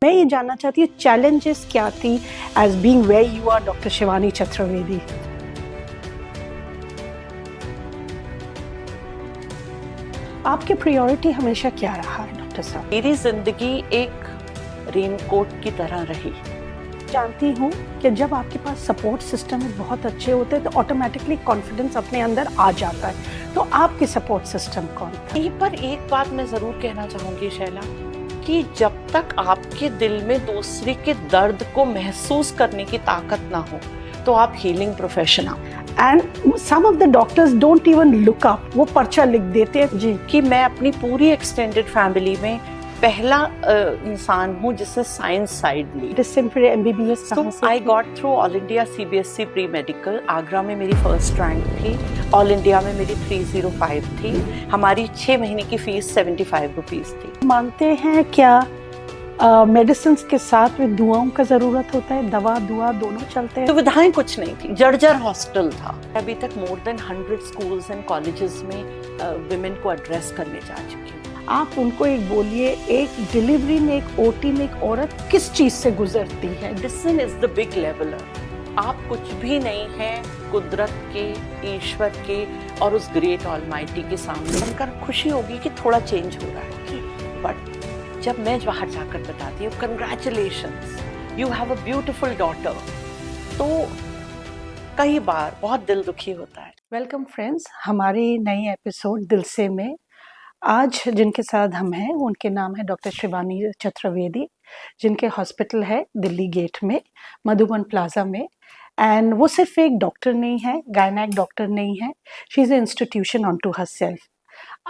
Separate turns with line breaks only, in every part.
मैं ये जानना चाहती हूँ चैलेंजेस क्या थी as being where you are doctor Shivani Chaturvedi. आपकी प्रायोरिटी हमेशा क्या रहा है डॉक्टर साहब?
मेरी जिंदगी एक रेनकोट की तरह रही।
जानती हूँ कि जब आपके पास सपोर्ट सिस्टम बहुत अच्छे होते हैं तो ऑटोमेटिकली कॉन्फिडेंस अपने अंदर आ जाता है। तो आपके सपोर्ट सिस्टम कौन था?
यहीं पर एक बात मैं जरूर कहना चाहूंगी शैला, कि जब तक आपके दिल में दूसरे के दर्द को महसूस करने की ताकत ना हो तो आप healing professional.
And some of the doctors don't even look up, वो पर्चा लिख देते हैं
जी कि मैं अपनी पूरी एक्सटेंडेड फैमिली में पहला इंसान हूँ जिससे साइंस साइड ली।
फिर एमबीबीएस कहाँ से?
I got through all India CBSE pre medical. Agra में मेरी फर्स्ट रैंक थी, ऑल इंडिया में मेरी 305 थी। हमारी 6 महीने की फीस 75 रुपीज थी।
मानते हैं क्या मेडिसिन के साथ में दुआओं का जरूरत होता है? दवा दुआ दोनों चलते हैं?
सुविधाएं कुछ नहीं थी, जर्जर हॉस्टल था। अभी तक more than 100 schools and colleges में विमेन को एड्रेस करने जा चुकी हूँ।
आप उनको एक बोलिए, एक डिलीवरी में, एक ओटी में एक औरत किस चीज से गुजरती है?
Medicine is the big leveller. आप कुछ भी नहीं है कुदरत के, ईश्वर के और उस ग्रेट ऑलमाइटी के सामने। बनकर खुशी होगी कि थोड़ा चेंज हो रहा है, बट जब मैं बाहर जाकर बताती हूँ congratulations, you have a beautiful daughter, तो कई बार बहुत दिल दुखी होता है।
वेलकम फ्रेंड्स, हमारी नई एपिसोड दिल से में आज जिनके साथ हम हैं उनके नाम है डॉक्टर शिवानी चतुर्वेदी, जिनके हॉस्पिटल है दिल्ली गेट में, मधुबन प्लाजा में। एंड वो सिर्फ एक डॉक्टर नहीं है, गायनेक डॉक्टर नहीं है, she is a institution on to her self.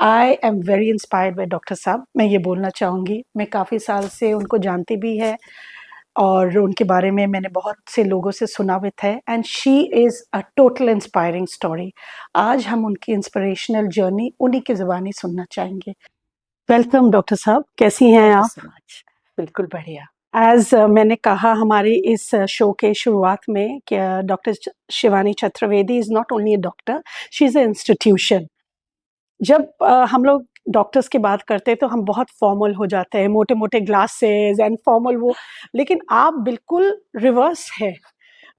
I am very inspired by doctor साहब। मैं ये बोलना चाहूँगी, मैं काफ़ी साल से उनको जानती भी है और उनके बारे में मैंने बहुत से लोगों से सुना भी है। And she is a total inspiring story. आज हम उनकी इंस्पिरेशनल जर्नी उन्हीं की ज़ुबानी सुनना चाहेंगे। वेलकम डॉक्टर साहब, कैसी हैं आप?
बिल्कुल बढ़िया।
एज मैंने कहा हमारी इस शो के शुरुआत में कि doctor Shivani Chaturvedi is not only a doctor, she is a institution. जब हम लोग डॉक्टर्स की बात करते हैं तो हम बहुत फॉर्मल हो जाते हैं, मोटे मोटे ग्लासेस एंड फॉर्मल वो, लेकिन आप बिल्कुल रिवर्स है।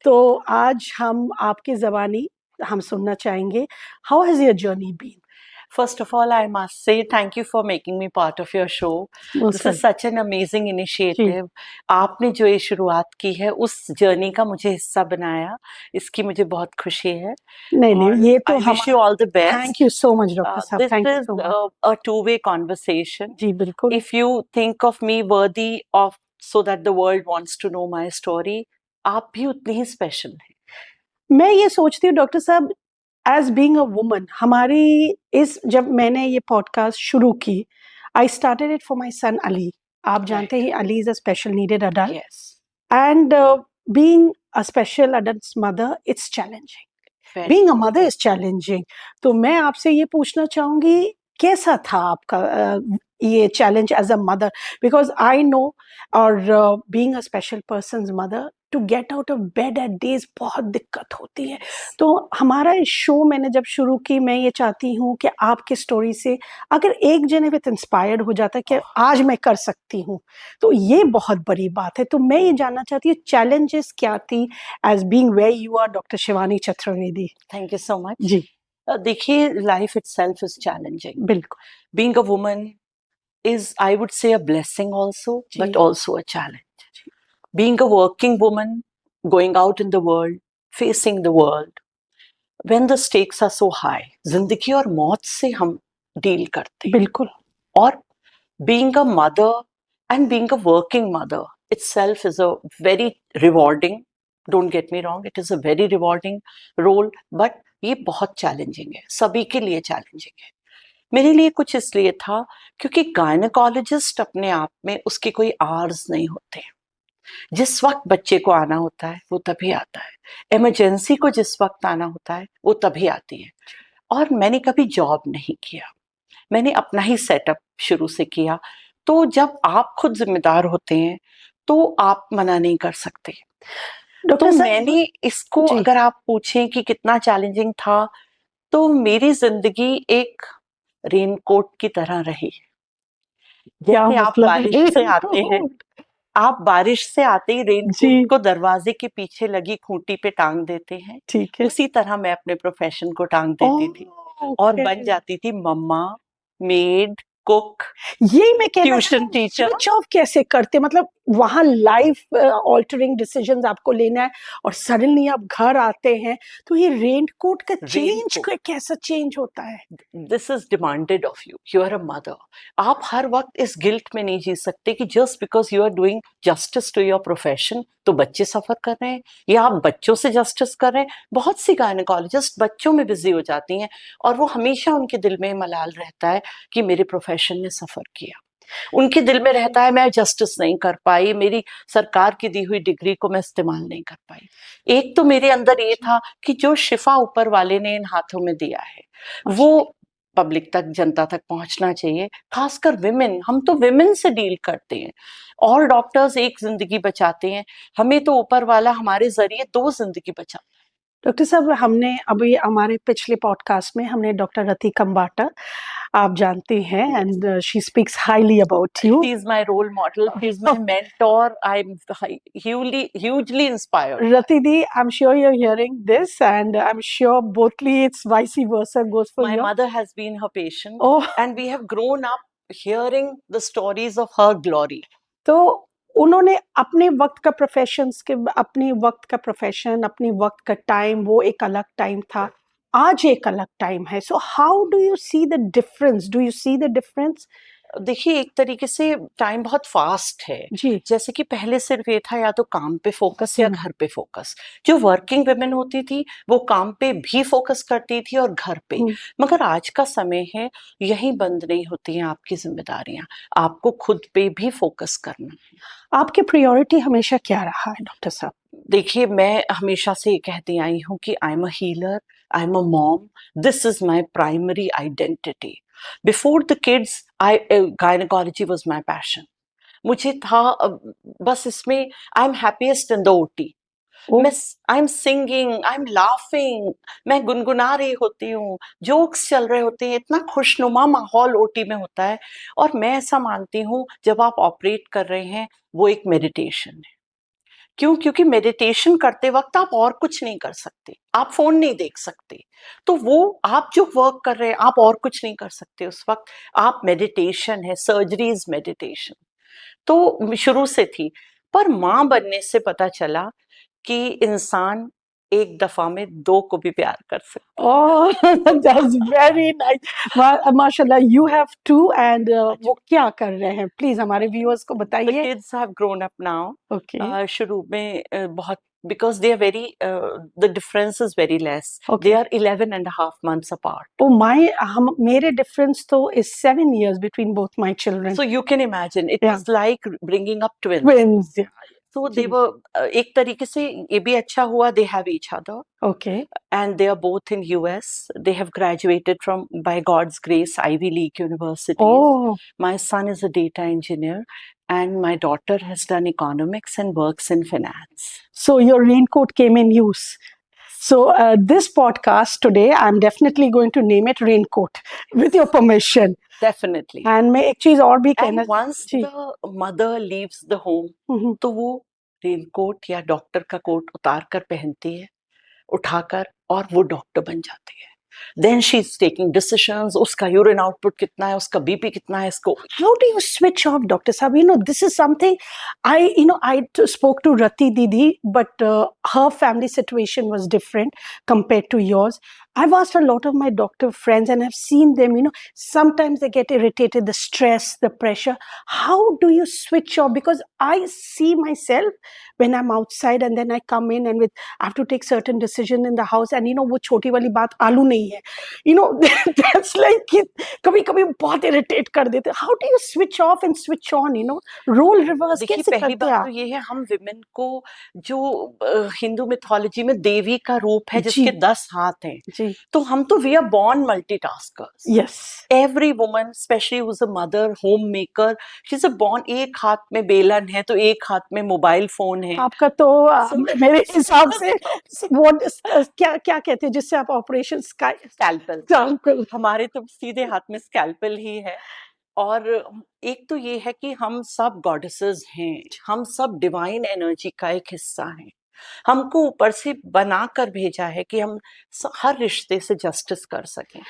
तो आज हम आपकी ज़बानी हम सुनना चाहेंगे। How has your journey been?
First of all, I must say thank you for making me part of your show. This is such an amazing initiative. आपने जो ये शुरुआत की है उस जर्नी का मुझे हिस्सा बनाया, इसकी मुझे बहुत खुशी है।
नहीं ये तो
I wish you all the best.
Thank you so much doctor साहब।
This is a two-way conversation.
जी बिल्कुल।
If you think of me worthy of so that the world wants to know my story, आप भी उतनी ही special हैं।
मैं ये सोचती हूँ डॉक्टर साहब, एज बीइंग अ वुमन, हमारी इस जब मैंने ये पॉडकास्ट शुरू की, I started it for my son Ali. आप जानते हैं Ali is a special needed adult, and being a special adult mother it's challenging, being a mother is challenging. तो मैं आपसे ये पूछना चाहूंगी, कैसा था आपका ये challenge as a mother? Because I know, और being a special person's mother, to get out of bed at days बहुत दिक्कत होती है। तो हमारा इस शो मैंने जब शुरू की, मैं ये चाहती हूँ कि आपकी स्टोरी से अगर एक जने विद इंस्पायर्ड हो जाता है कि आज मैं कर सकती हूँ, तो ये बहुत बड़ी बात है। तो मैं ये जानना चाहती हूँ चैलेंजेस क्या थी as being where you are doctor Shivani Chaturvedi.
Thank you so much.
जी
देखिए, लाइफ इटसेल्फ इज चैलेंजिंग।
बिल्कुल।
Being a woman is, I would say, a blessing also, but also a challenge. Being a working woman, going out in the world, facing the world, when the stakes are so high, जिंदगी और मौत से हम deal करते हैं।
बिल्कुल।
और being a mother and being a working mother itself is a very rewarding, don't get me wrong, it is a very rewarding role, but ये बहुत चैलेंजिंग है, सभी के लिए चैलेंजिंग है। मेरे लिए कुछ इसलिए था क्योंकि गायनेकोलॉजिस्ट अपने आप में उसके कोई आर्स नहीं होते। जिस वक्त बच्चे को आना होता है वो तभी आता है, इमरजेंसी को जिस वक्त आना होता है वो तभी आती है। और मैंने कभी जॉब नहीं किया, मैंने अपना ही सेटअप शुरू से किया। तो जब आप खुद जिम्मेदार होते हैं तो आप मना नहीं कर सकते। तो मैंने इसको, अगर आप पूछें कि कितना चैलेंजिंग था, तो मेरी जिंदगी एक रेनकोट की तरह रही। जैसे आप बारिश से आते हैं आप बारिश से आते ही
जी।
रेनकोट को दरवाजे के पीछे लगी खूंटी पे टांग देते हैं,
ठीक है।
उसी तरह मैं अपने प्रोफेशन को टांग देती थी और
ओके।
बन जाती थी मम्मा, मेड, कुक,
यही मैं कहना
ट्यूशन टीचर।
स्विच ऑफ कैसे करते, मतलब वहां लाइफ ऑल्टरिंग डिसीजंस आपको लेना है और सडनली आप घर आते हैं, तो ये रेनकोट का चेंज
रेनकोट,
कैसा चेंज होता है?
This is demanded of you, you are a mother. आप हर वक्त इस गिल्ट में नहीं जी सकते कि just because you are doing justice to your profession तो बच्चे सफर कर रहे हैं, या आप बच्चों से जस्टिस कर रहे हैं। बहुत सी गायनेकोलॉजिस्ट बच्चों में बिजी हो जाती हैं और वो हमेशा उनके दिल में मलाल रहता है कि मेरे प्रोफेशन ने सफर किया। उनके दिल में रहता है मैं जस्टिस नहीं कर पाई, मेरी सरकार की दी हुई डिग्री को मैं इस्तेमाल नहीं कर पाई। एक तो मेरे अंदर ये था कि जो शिफा ऊपर वाले ने इन हाथों में दिया है वो पब्लिक तक, जनता तक पहुंचना चाहिए, खासकर विमेन। हम तो विमेन से डील करते हैं और डॉक्टर्स एक जिंदगी बचाते हैं, हमें तो ऊपर वाला हमारे जरिए 2 जिंदगी बचाता है।
डॉक्टर साहब, हमने अभी हमारे पिछले पॉडकास्ट में हमने डॉक्टर रति कंबाटा, आप जानते हैं, and she speaks highly about you.
She is my role model, she is my mentor, I'm hugely inspired.
Rati di, I'm sure you're hearing this, and I'm sure bothly it's vice versa goes for
My
you.
mother has been her patient,
Oh,
and we have grown up hearing the stories of her glory.
तो उन्होंने अपने वक्त का professions के, अपने वक्त का profession, अपने वक्त का टाइम, वो एक अलग टाइम था, आज एक अलग टाइम है। So how do you see the difference? Do you see the difference?
देखिए, एक तरीके से टाइम बहुत फास्ट है।
जी।
जैसे कि पहले सिर्फ ये था या तो काम पे फोकस या घर पे फोकस। जो वर्किंग वुमेन होती थी वो काम पे भी फोकस करती थी और घर पे। मगर आज का समय है, यही बंद नहीं होती हैं आपकी जिम्मेदारियां, आपको खुद पे भी फोकस करना है।
आपकी प्रायोरिटी हमेशा क्या रहा है डॉक्टर साहब?
देखिए, मैं हमेशा से ये कहती आई हूँ कि I am a healer, I am a mom, this is my primary identity. Before the kids gynaecology was my passion. मुझे था बस इसमें I am happiest in the OT. मैं I am singing, I am laughing, मैं गुनगुना रही होती हूँ, जोक्स चल रहे होते हैं, इतना खुशनुमा माहौल ओटी में होता है। और मैं ऐसा मानती हूँ जब आप ऑपरेट कर रहे हैं वो एक मेडिटेशन है। क्यों? क्योंकि मेडिटेशन करते वक्त आप और कुछ नहीं कर सकते, आप फोन नहीं देख सकते, तो वो आप जो वर्क कर रहे हैं आप और कुछ नहीं कर सकते उस वक्त। आप मेडिटेशन है, सर्जरी इज मेडिटेशन। तो शुरू से थी, पर माँ बनने से पता चला कि इंसान एक दफा में 2 को भी प्यार कर सकता है।
Oh, that's very nice. माशाल्लाह, you have two, and वो क्या कर रहे हैं? प्लीज हमारे व्यूअर्स को
The
बताइए।
kids have grown up now.
Okay.
शुरू में बहुत, because they are very the difference is very less.
Okay.
They are 11.5 months apart.
Oh my, मेरे difference तो is 7 years between both my children.
So you can imagine it
Yeah.
was like bringing up twins.
Twins. Yeah.
So
ji.
they were एक तरीके से ये भी अच्छा हुआ, they have each other
Okay.
and they are both in US. They have graduated from, by God's grace, Ivy League universities.
Oh,
My son is a data engineer and my daughter has done economics and works in finance.
so your raincoat came in use. So this podcast today, I'm definitely going to name it Raincoat, with your permission.
Definitely.
And मैं एक चीज और भी कहना।
And once
ji.
the mother leaves the home, तो वो raincoat या doctor का कोट उतार कर पहनती है, उठाकर, और वो डॉक्टर बन जाती है। Then she's taking decisions, उसका यूरिन आउटपुट कितना है, उसका बीपी कितना है, इसको।
How do you switch off, Dr. Saab? You know, this is something I spoke to Rati Didi, but her family situation was different compared to yours. I've asked a lot of my doctor friends and I've seen them, sometimes they get irritated, the stress, the pressure. How do you switch off? Because I see myself when I'm outside and then I come in and I have to take certain decision in the house, and वो छोटी वाली बात आलू नहीं है, that's like कभी-कभी बहुत irritate कर देते। How do you switch off and switch on, role reverse
देखिए,
कैसे
पहली
करते
बात
आप?
तो ये है, हम विमेन को जो हिंदू मिथोलॉजी में देवी का रूप है जिसके 10 हाथ हैं,
जी।
तो हम तो we are born multitaskers.
Yes.
Every woman, especially who's a mother, homemaker, she's a born, एक हाथ में बेलन है तो एक हाथ में मोबाइल फोन है।
आपका तो मेरे हिसाब से क्या क्या कहते हैं जिससे आप ऑपरेशन
स्कैल्पल।
स्कैल्पल।
हमारे तो सीधे हाथ में स्कैल्पल ही है। और एक तो ये है कि हम सब गॉडेसेस हैं, हम सब डिवाइन एनर्जी का एक हिस्सा हैं। हमको ऊपर से बना कर भेजा है कि हम हर रिश्ते से जस्टिस कर सकें।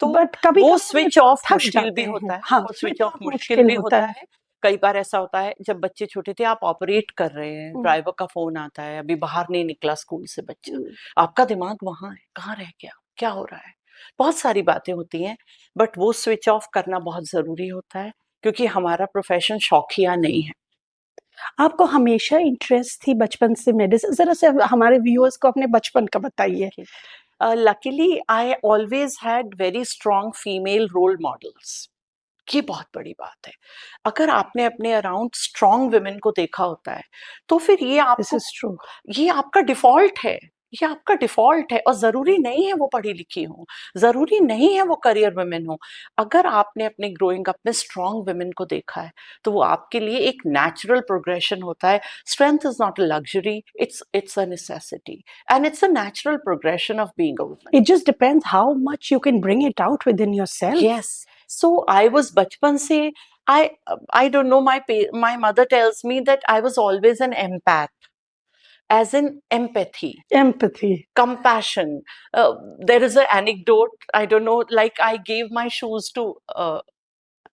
तो
बट कभी
वो
कभी
स्विच ऑफ
थक
मुश्किल
जाते
भी
हैं।
होता है,
हाँ,
वो
स्विच
स्विच ऑफ
ऑफ
मुश्किल भी
होता
होता है। कई बार ऐसा होता है जब बच्चे छोटे थे, आप ऑपरेट कर रहे हैं, ड्राइवर का फोन आता है, अभी बाहर नहीं निकला स्कूल से बच्चा, आपका दिमाग वहां है, कहाँ रह गया, क्या हो रहा है, बहुत सारी बातें होती हैं। बट वो स्विच ऑफ करना बहुत जरूरी होता है, क्योंकि हमारा प्रोफेशन शौकिया नहीं है।
आपको हमेशा इंटरेस्ट थी बचपन से मेडिसिन? जरा से हमारे व्यूअर्स को अपने बचपन का बताइए।
Luckily I always had very strong female role models. ये बहुत बड़ी बात है। अगर आपने अपने अराउंड स्ट्रॉन्ग वुमेन को देखा होता है, तो फिर
दिस इज ट्रू।
ये आपका डिफॉल्ट है, ये आपका डिफॉल्ट है। और जरूरी नहीं है वो पढ़ी लिखी हो, जरूरी नहीं है वो करियर वुमेन हो। अगर आपने अपने ग्रोइंग अप में स्ट्रॉन्ग वुमेन को देखा है, तो वो आपके लिए एक नेचुरल प्रोग्रेशन होता है। Strength is not a luxury, it's a necessity, and it's a natural progression of being a woman.
It just depends how much you can bring it out within yourself.
Yes. So I was बचपन से, I don't know, my mother tells me that I was always an empath, as in empathy,
Empathy.
compassion. There is an anecdote, I don't know, like I gave my shoes to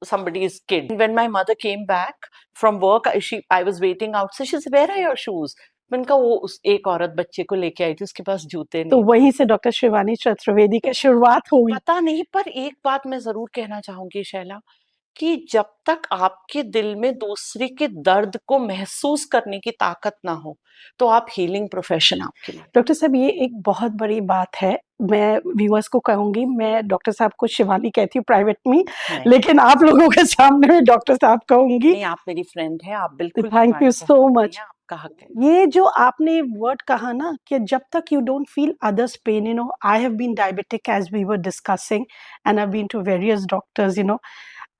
somebody's kid. When my mother came back from work, I was waiting outside. She said, "Where are your shoes?" मैंने कहा वो एक औरत बच्चे को लेके आई थी, उसके पास जूते
तो
नहीं।
वहीं से डॉक्टर शिवानी चतुर्वेदी की शुरुआत हुई।
पता नहीं, पर एक बात मैं जरूर कहना चाहूंगी शैला, कि जब तक आपके दिल में दूसरे के दर्द को महसूस करने की ताकत ना हो, तो आप हीलिंग प्रोफेशन आपके लिए।
डॉक्टर साहब, ये एक बहुत बड़ी बात है। मैं व्यूअर्स को कहूंगी, मैं डॉक्टर साहब को शिवानी कहती हूँ प्राइवेट में, लेकिन आप लोगों के सामने में डॉक्टर साहब कहूंगी।
नहीं, आप मेरी फ्रेंड है, आप बिल्कुल
थैंक यू सो मच।
आपका हक है।
ये जो आपने वर्ड कहा ना कि जब तक you don't feel others pain, you know, I have been diabetic as we were discussing, and I have been to various doctors, you know,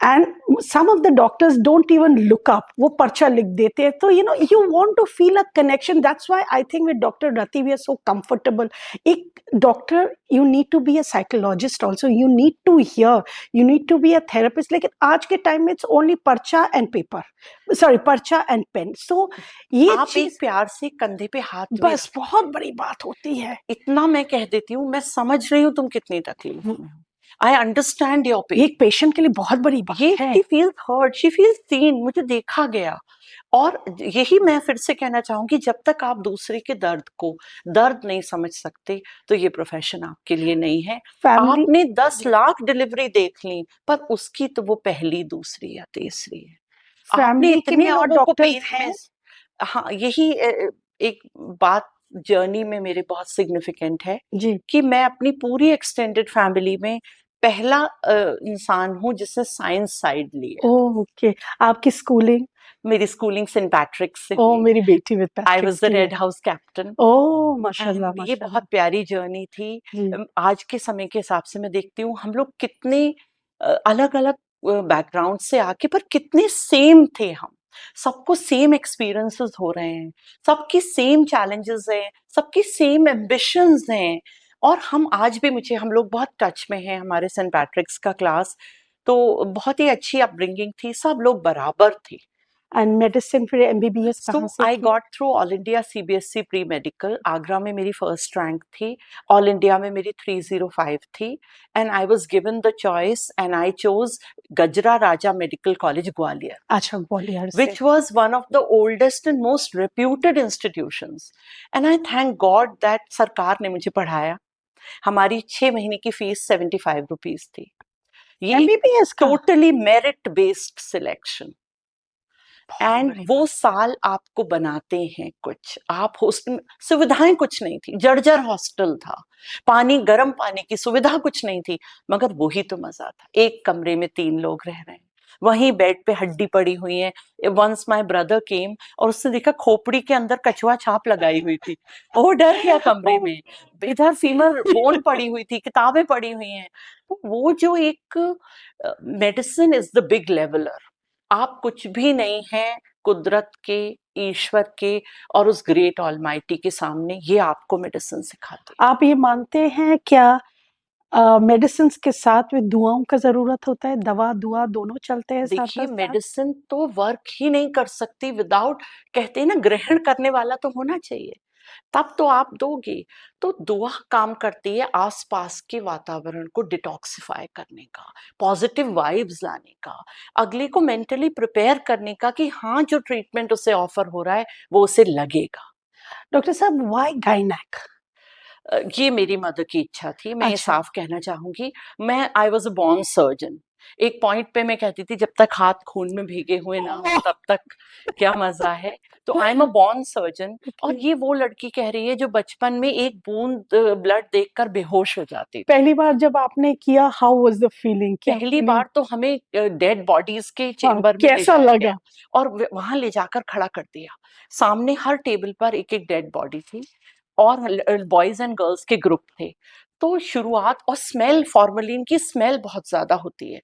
and some of the doctors don't even look up, वो पर्चा लिख देते हैं। तो you know, you want to feel a connection. That's why I think with Dr. Rati we are so comfortable. एक doctor, you need to be a psychologist also, you need to hear, you need to be a therapist. लेकिन आज के time में it's only पर्चा and paper, sorry, पर्चा and pen. So ये
आप एक प्यार से कंधे पे हाथ भी
बस बहुत बड़ी बात होती है।
इतना मैं कह देती हूँ, मैं समझ रही हूँ तुम कितनी तकलीफ में हो, आई अंडरस्टैंड योर पेन।
एक पेशेंट के लिए बहुत बड़ी बात है।
She feels hurt, she feels seen, मुझे देखा गया। और यही मैं फिर से कहना चाहूंगी, जब तक आप दूसरे के दर्द नहीं समझ सकते, तो ये प्रोफेशन आपके लिए नहीं है। आपने 10 लाख डिलीवरी देख ली, पर उसकी तो वो पहली, दूसरी या तीसरी है। आपने इतने
और
लोगों को
डॉक्टर्स
पेन
हैं।
में, हाँ, यही एक बात जर्नी में मेरे बहुत सिग्निफिकेंट है
जी।
कि मैं अपनी पूरी एक्सटेंडेड फैमिली में पहला इंसान हूँ जिसने साइंस साइड लिया।
ओके, आपकी स्कूलिंग?
मेरी स्कूलिंग सेंट पैट्रिक्स से
ओह,
हुई।
मेरी बेटी with
I
Patrick's
was the
की
रेड
है।
House captain.
ओह माशाल्लाह
ये
माशाल्लाह।
बहुत प्यारी जर्नी थी।
जी।
आज के समय के हिसाब से मैं देखती हूँ हम लोग कितने अलग अलग बैकग्राउंड से आके, पर कितने सेम थे हम। सबको सेम एक्सपीरियंसेस हो रहे हैं, सबकी सेम चैलेंजेस हैं, सबकी सेम एम्बिशंस हैं। और हम आज भी, हम लोग बहुत टच में हैं, हमारे सेंट पैट्रिक्स का क्लास तो बहुत ही अच्छी अपब्रिंगिंग थी, सब लोग बराबर थे।
एंड मेडिसिन फिर एमबीबीएस
सो
कहाँ से
आई
की?
Got through all India CBSE pre medical. Agra में मेरी फर्स्ट रैंक थी, ऑल इंडिया में मेरी 305 थी, and I was given the choice and I chose गजरा राजा मेडिकल कॉलेज ग्वालियर,
अच्छा, ग्वालियर से।
which was one of the oldest and most reputed institutions. And I thank God that सरकार ने मुझे पढ़ाया। हमारी 6 महीने की फीस 75 रुपीज थी। ये
एमबीबीएस का?
Totally merit based selection. And वो साल आपको बनाते हैं कुछ। आप हॉस्टल, सुविधाएं कुछ नहीं थी, जर्जर हॉस्टल था, गर्म पानी की सुविधा कुछ नहीं थी, मगर वही तो मजा था। एक कमरे में 3 लोग रह रहे हैं, वहीं बेड पे हड्डी पड़ी हुई है। वंस माय ब्रदर केम और उसने देखा खोपड़ी के अंदर कछुआ छाप लगाई हुई थी, वो डर गया कमरे में। इधर फीमर बोन पड़ी हुई थी, किताबें पड़ी हुई हैं। तो वो जो एक medicine is the big leveller. आप कुछ भी नहीं हैं कुदरत के, ईश्वर के और उस ग्रेट ऑलमाइटी के सामने। ये आपको मेडिसिन सिखाती है।
आप ये मानते हैं क्या मेडिसिन के साथ में दुआओं का ज़रूरत होता है? दवा, दुआ दोनों चलते हैं
देखिए,
साथ-साथ?
मेडिसिन तो वर्क ही नहीं कर सकती विदाउट, कहते हैं ना, ग्रहण करने वाला तो होना चाहिए, तब तो आप दोगे। तो दुआ काम करती है आस-पास के वातावरण को डिटॉक्सिफाई करने का, पॉजिटिव वाइब्स लाने का, अगले को मेंटली प्रिपेयर करने का कि हाँ, जो ट्रीटमेंट उसे ऑफर हो रहा है, वो उसे लगेगा।
डॉक्टर साहब व्हाई गायनेक?
ये मेरी मदर की इच्छा थी, मैं ये
अच्छा।
साफ कहना चाहूँगी। मैं I was a born surgeon. एक पॉइंट पे मैं कहती थी, जब तक हाथ खून में भीगे हुए ना हों, तब तक क्या मज़ा है। तो आई एम अ बॉर्न सर्जन। और
ओके।
ये वो लड़की कह रही है जो बचपन में एक बूंद ब्लड देखकर बेहोश हो जाती थी।
पहली बार जब आपने किया, हाउ वाज़ द फीलिंग? क्या
पहली
फीलिंग?
बार तो हमें डेड बॉडीज़ के
हाँ,
चेंबर में ले
कैसा
जाया गया
लगा?
और वहाँ ले जाकर खड़ा कर दिया। सामने हर टेबल पर एक-एक डेड बॉडी थी और बॉयज़ एंड गर्ल्स के ग्रुप थे। तो शुरुआत, और स्मेल, फॉर्मलिन की स्मेल बहुत ज़्यादा होती है।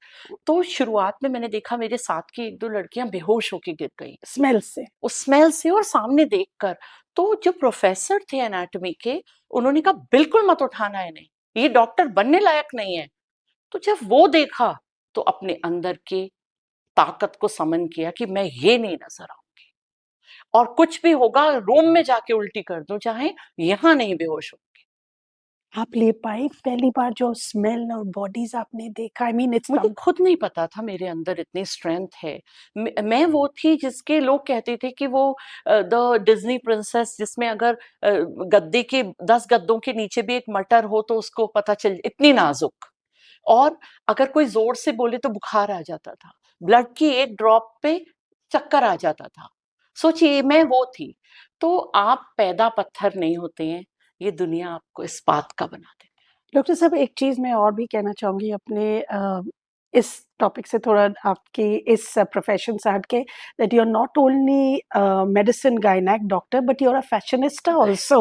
तो शुरुआत में मैंने देखा मेरे साथ की 1-2 लड़कियाँ बेहोश होके गिर गईं,
स्मेल से?
उस स्मेल से और सामने देखकर। तो जो प्रोफ़ेसर थे एनाटॉमी के, उन्होंने कहा, "बिल्कुल मत उठाना इन्हें, ये डॉक्टर बनने लायक नहीं है।" तो जब वो देखा, तो अपने अंदर के ताकत को समन किया कि मैं ये नहीं नजर आऊंगी, और कुछ भी होगा रूम में जाके उल्टी कर दूं, चाहे यहाँ नहीं बेहोश हो।
आप ले पाई पहली बार जो स्मेल और बॉडीज़ आपने देखा? आई मीन इट्स
मुझे
सम
खुद नहीं पता था मेरे अंदर इतनी स्ट्रेंथ है। मैं वो थी जिसके लोग कहते थे कि वो द डिज्नी प्रिंसेस, जिसमें अगर गद्दे के 10 गद्दों के नीचे भी एक मटर हो तो उसको पता चल, इतनी नाजुक। और अगर कोई जोर से बोले तो बुखार आ जाता था, ब्लड की एक ड्रॉप पे चक्कर आ जाता था। सोचिए, मैं वो थी। तो आप पैदा पत्थर नहीं होते हैं, ये दुनिया आपको इस बात का बना देती
डॉक्टर साहब एक चीज़ मैं और भी कहना चाहूँगी अपने इस टॉपिक से थोड़ा आपके इस प्रोफ़ेशन से हट के that you are not only medicine gynaec doctor but you are a fashionista also.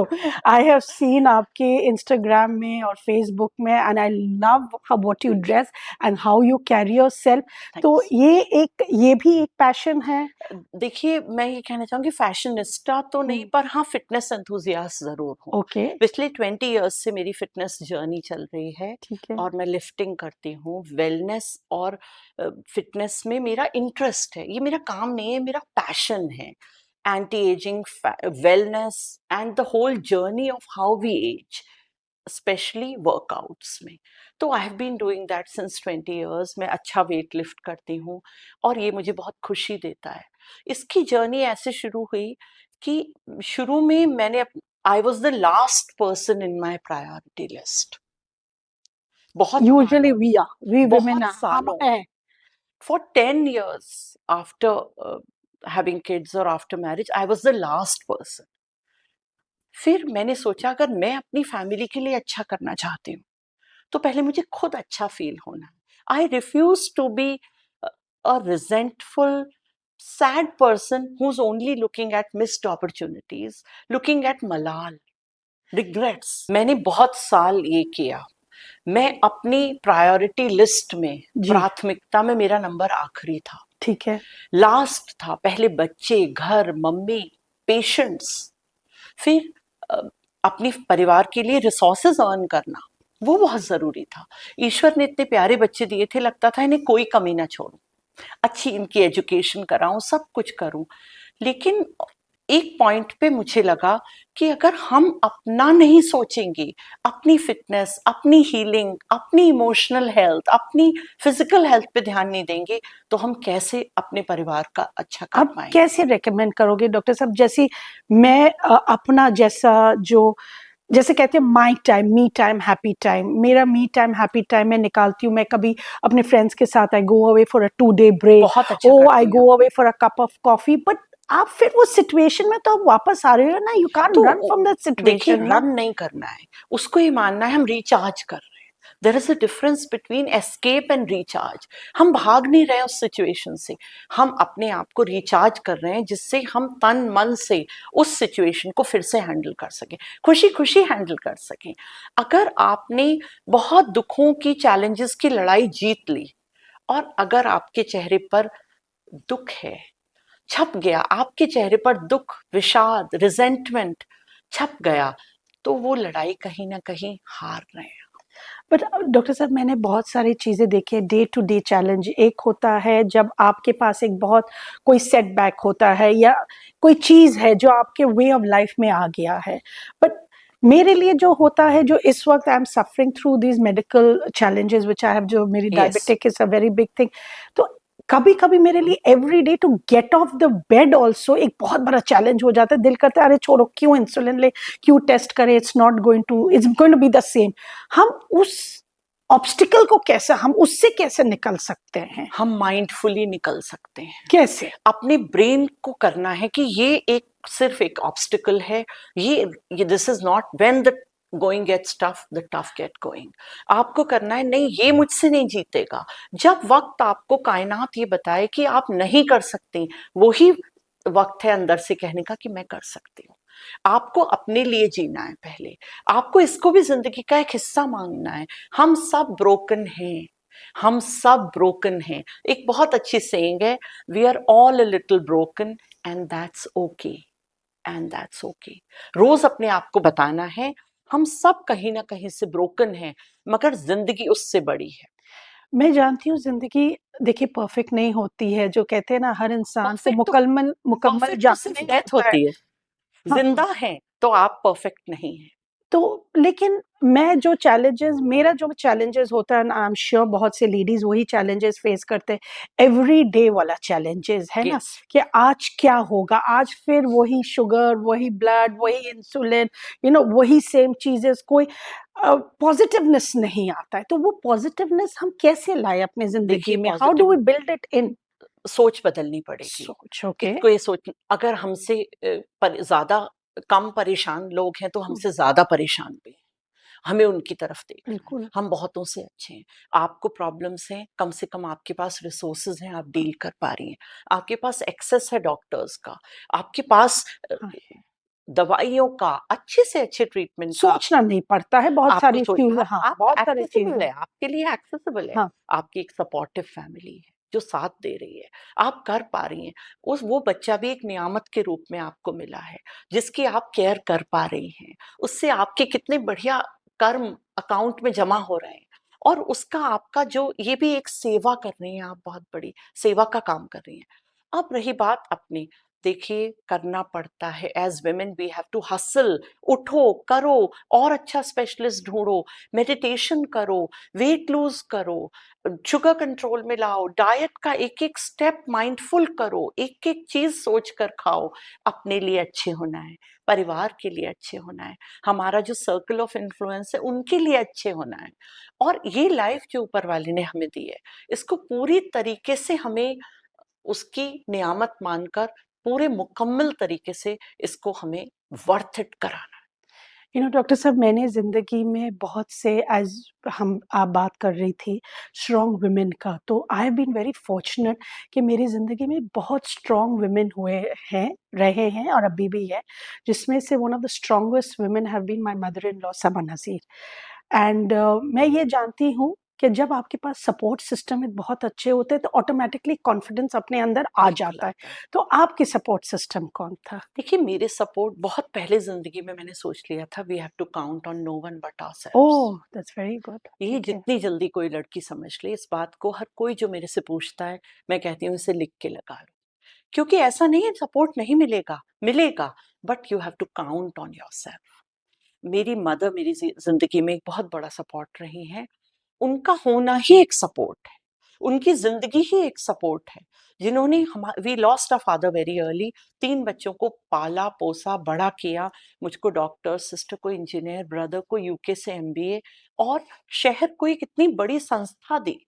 I have seen आपके इंस्टाग्राम में और फ़ेसबुक में and I love how what you dress and how you carry yourself.
है।
तो ये भी एक passion है?
देखिए, मैं ये कहना चाहूँगी, फैशनिस्टा तो नहीं,
हुँ,
पर हाँ, फ़िटनेस एंथुसियास्ट ज़रूर हूँ।
ओके,
पिछले 20 इयर्स से मेरी फ़िटनेस जर्नी चल रही है
ठीक है।
और मैं लिफ्टिंग करती हूँ, वेलनेस और फ़िटनेस में मेरा इंटरेस्ट है। ये मेरा काम नहीं है, मेरा पैशन है। Anti ageing, wellness and the whole journey of how we age, specially workouts में। तो I have been doing that since 20 years. मैं अच्छा वेट लिफ्ट करती हूँ और ये मुझे बहुत खुशी देता है। इसकी जर्नी ऐसे शुरू हुई कि शुरू में I was the last person in my priority list. बहुत
यूजुअली
सालों,
वी वुमेन
बहुत
हम
सालों,
हैं।
For 10 years after having kids or after marriage, I was the last person. फिर मैंने सोचा, अगर मैं अपनी फैमिली के लिए अच्छा करना चाहती हूँ, तो पहले मुझे खुद अच्छा फील होना है। I refuse to be a resentful, sad person who is only looking at missed opportunities, looking at मलाल, रिग्रेट्स। मैंने बहुत साल ये किया। मैं अपनी प्रायोरिटी लिस्ट में,
जी,
प्राथमिकता में, मेरा नंबर आखिरी था,
ठीक है।
लास्ट था। पहले बच्चे, घर, मम्मी, पेशेंट्स, फिर अ, अपनी परिवार के लिए रिसोर्सेज अर्न करना, वो बहुत ज़रूरी था। ईश्वर ने इतने प्यारे बच्चे दिए थे, लगता था इन्हें कोई कमी ना छोड़ूं, अच्छी इनकी एजुकेशन कराऊं, सब कुछ करूं। लेकिन एक पॉइंट पे मुझे लगा कि अगर हम अपना नहीं सोचेंगे, अपनी फिटनेस, अपनी हीलिंग, अपनी इमोशनल हेल्थ, अपनी फिजिकल हेल्थ पे ध्यान नहीं देंगे, तो हम कैसे अपने परिवार का अच्छा कर
आप
पाएंगे।
कैसे रिकमेंड करोगे डॉक्टर साहब? जैसे मैं अपना जैसे कहते हैं my time, me time, happy time, मेरा मी टाइम, हैप्पी टाइम मैं निकालती हूँ। मैं कभी अपने फ्रेंड्स के साथ I go away for a 2 day break,
बहुत अच्छा
ओह आई
करती हैं
गो
आप।
Away for a cup of coffee, but आप फिर वो सिचुएशन में तो आप वापस आ रहे हो ना, यू कांट रन
तो
फ्रॉम दैट
देखिए,
सिचुएशन ना।
रन नहीं करना है, उसको ये मानना है हम रिचार्ज कर रहे हैं। There is a difference between escape and recharge. हम भाग नहीं रहे उस सिचुएशन से, हम अपने आप को रिचार्ज कर रहे हैं, जिससे हम तन मन से उस सिचुएशन को फिर से हैंडल कर सकें, खुशी खुशी हैंडल कर सकें। अगर आपने बहुत दुखों की, चैलेंजेस की लड़ाई जीत ली, और अगर आपके चेहरे पर दुख है, छप गया, आपके चेहरे पर दुख, विषाद, रिजेंटमेंट छप गया, तो वो लड़ाई कहीं ना कहीं हार रहे हैं।
बट डॉक्टर साहब मैंने बहुत सारी चीज़ें देखी है, डे टू डे चैलेंज एक होता है जब आपके पास एक बहुत कोई सेटबैक होता है या कोई चीज़ है जो आपके वे ऑफ लाइफ में आ गया है। बट मेरे लिए जो होता है, जो इस वक्त I am suffering through these medical challenges which I have, जो मेरी
Yes.
Diabetic is a very big thing. तो कभी कभी मेरे लिए every day to get off the bed also एक बहुत बड़ा चैलेंज हो जाता है। दिल करता है अरे छोड़ो, क्यों इंसुलिन ले, क्यों टेस्ट करें, it's not going to, it's going to be the same. हम उस ऑब्स्टिकल को कैसे, हम उससे कैसे निकल सकते हैं?
हम माइंडफुली निकल सकते हैं।
कैसे?
अपने ब्रेन को करना है कि ये एक सिर्फ एक ऑब्स्टिकल है, ये this is not when the going gets tough, the tough get going. आपको करना है नहीं, ये मुझसे नहीं जीतेगा। जब वक्त आपको कायनात ये बताए कि आप नहीं कर सकती, वही वक्त है अंदर से कहने का कि मैं कर सकती हूँ। आपको अपने लिए जीना है पहले, आपको इसको भी जिंदगी का एक हिस्सा मानना है। हम सब ब्रोकन हैं, हम सब ब्रोकन हैं। एक बहुत अच्छी सेइंग है, we are all a little broken and that's okay, and that's okay. रोज अपने आप को बताना है हम सब कहीं ना कहीं से ब्रोकन हैं, मगर जिंदगी उससे बड़ी है।
मैं जानती हूँ ज़िंदगी देखिए परफेक्ट नहीं होती है, जो कहते हैं ना हर इंसान को
परफेक्ट तो
मुकम्मल
परफेक्ट तो
जान
सिर्फ
नहीं
डेथ
होता है।
होती है,
हाँ,
जिंदा है तो आप परफेक्ट नहीं है।
तो लेकिन मैं जो चैलेंजेस, मेरा जो चैलेंजेस होता है, आई एम श्योर बहुत से लेडीज वही चैलेंजेस फेस करते हैं, एवरी डे वाला चैलेंजेस है ना,
यस,
कि आज क्या होगा, आज फिर वही शुगर, वही ब्लड, वही इंसुलिन, वही सेम चीजेस, कोई पॉजिटिवनेस नहीं आता है। तो वो पॉजिटिवनेस हम कैसे लाए अपने जिंदगी
देखिए
में? How do
positive
we build it in?
सोच बदलनी पड़ेगी।
सोच, ओके।
इसको ये सोच, अगर हमसे ज्यादा कम परेशान लोग हैं तो हमसे ज्यादा परेशान भी हैं। हमें उनकी तरफ देखना है।
बिल्कुल।
हम बहुतों से अच्छे हैं। आपको प्रॉब्लम्स हैं, कम से कम आपके पास रिसोर्सेज हैं, आप डील कर पा रही हैं। आपके पास एक्सेस है डॉक्टर्स का, आपके पास
हाँ,
दवाइयों का, अच्छे से अच्छे ट्रीटमेंट का।
सोचना नहीं पड़ता है बहुत
आपको
सारी
सोच
चीजें, हाँ,
आप
बहुत सारी
एक्सेसिबल
चीजें।
है, आपके लिए एक्सेसिबल है।
हाँ,
आपकी एक सपोर्टिव फैमिली है जो साथ दे रही है, आप कर पा रही हैं। उस वो बच्चा भी एक नियामत के रूप में आपको मिला है, जिसकी आप केयर कर पा रही हैं। उससे आपके कितने बढ़िया कर्म अकाउंट में जमा हो रहे हैं, और उसका आपका जो ये भी एक सेवा कर रही हैं, आप बहुत बड़ी सेवा का काम कर रही हैं। अब रही बात अपनी, देखिए करना पड़ता है, as women we have to hustle. उठो, करो, और अच्छा स्पेशलिस्ट ढूंढो, मेडिटेशन करो, वेट लूज करो, शुगर कंट्रोल में लाओ, डाइट का एक एक स्टेप माइंडफुल करो, एक एक चीज सोच कर खाओ। अपने लिए अच्छे होना है, परिवार के लिए अच्छे होना है, हमारा जो सर्कल ऑफ इन्फ्लुएंस है उनके लिए अच्छे होना है। और ये लाइफ जो ऊपर वाले ने हमें दी है, इसको पूरी तरीके से हमें उसकी नियामत मानकर पूरे मुकम्मल तरीके से इसको हमें वर्थ इट कराना।
डॉक्टर साहब मैंने ज़िंदगी में बहुत से, एज़ हम आप बात कर रही थी स्ट्रॉन्ग वुमेन का, तो I have been very fortunate कि मेरी ज़िंदगी में बहुत स्ट्रॉन्ग वुमेन हुए हैं, रहे हैं और अभी भी है, जिसमें से one of the strongest women have been my mother in law Saba Nazir. And मैं ये जानती हूँ कि जब आपके पास सपोर्ट सिस्टम एक बहुत अच्छे होते हैं तो ऑटोमेटिकली कॉन्फिडेंस अपने अंदर आ
बिल्कुल
जाता है।
आता है।
तो आपके सपोर्ट सिस्टम कौन था?
देखिए मेरे सपोर्ट बहुत पहले जिंदगी में मैंने सोच लिया था, we have to count on no one but ourselves.
Oh! That's very good.
ये
ओके।
जितनी जल्दी कोई लड़की समझ ले इस बात को, हर कोई जो मेरे से पूछता है मैं कहती हूँ इसे लिख के लगा लो। क्योंकि ऐसा नहीं है सपोर्ट नहीं मिलेगा, मिलेगा, but you have to count on yourself. मेरी मदर मेरी जिंदगी में एक बहुत बड़ा सपोर्ट रही हैं। उनका होना ही एक सपोर्ट है, उनकी जिंदगी ही एक सपोर्ट है, जिन्होंने हम we lost a father very early. 3 बच्चों को पाला पोसा बड़ा किया, मुझको डॉक्टर, सिस्टर को इंजीनियर, ब्रदर को यूके से एमबीए, और शहर को एक इतनी बड़ी संस्था दी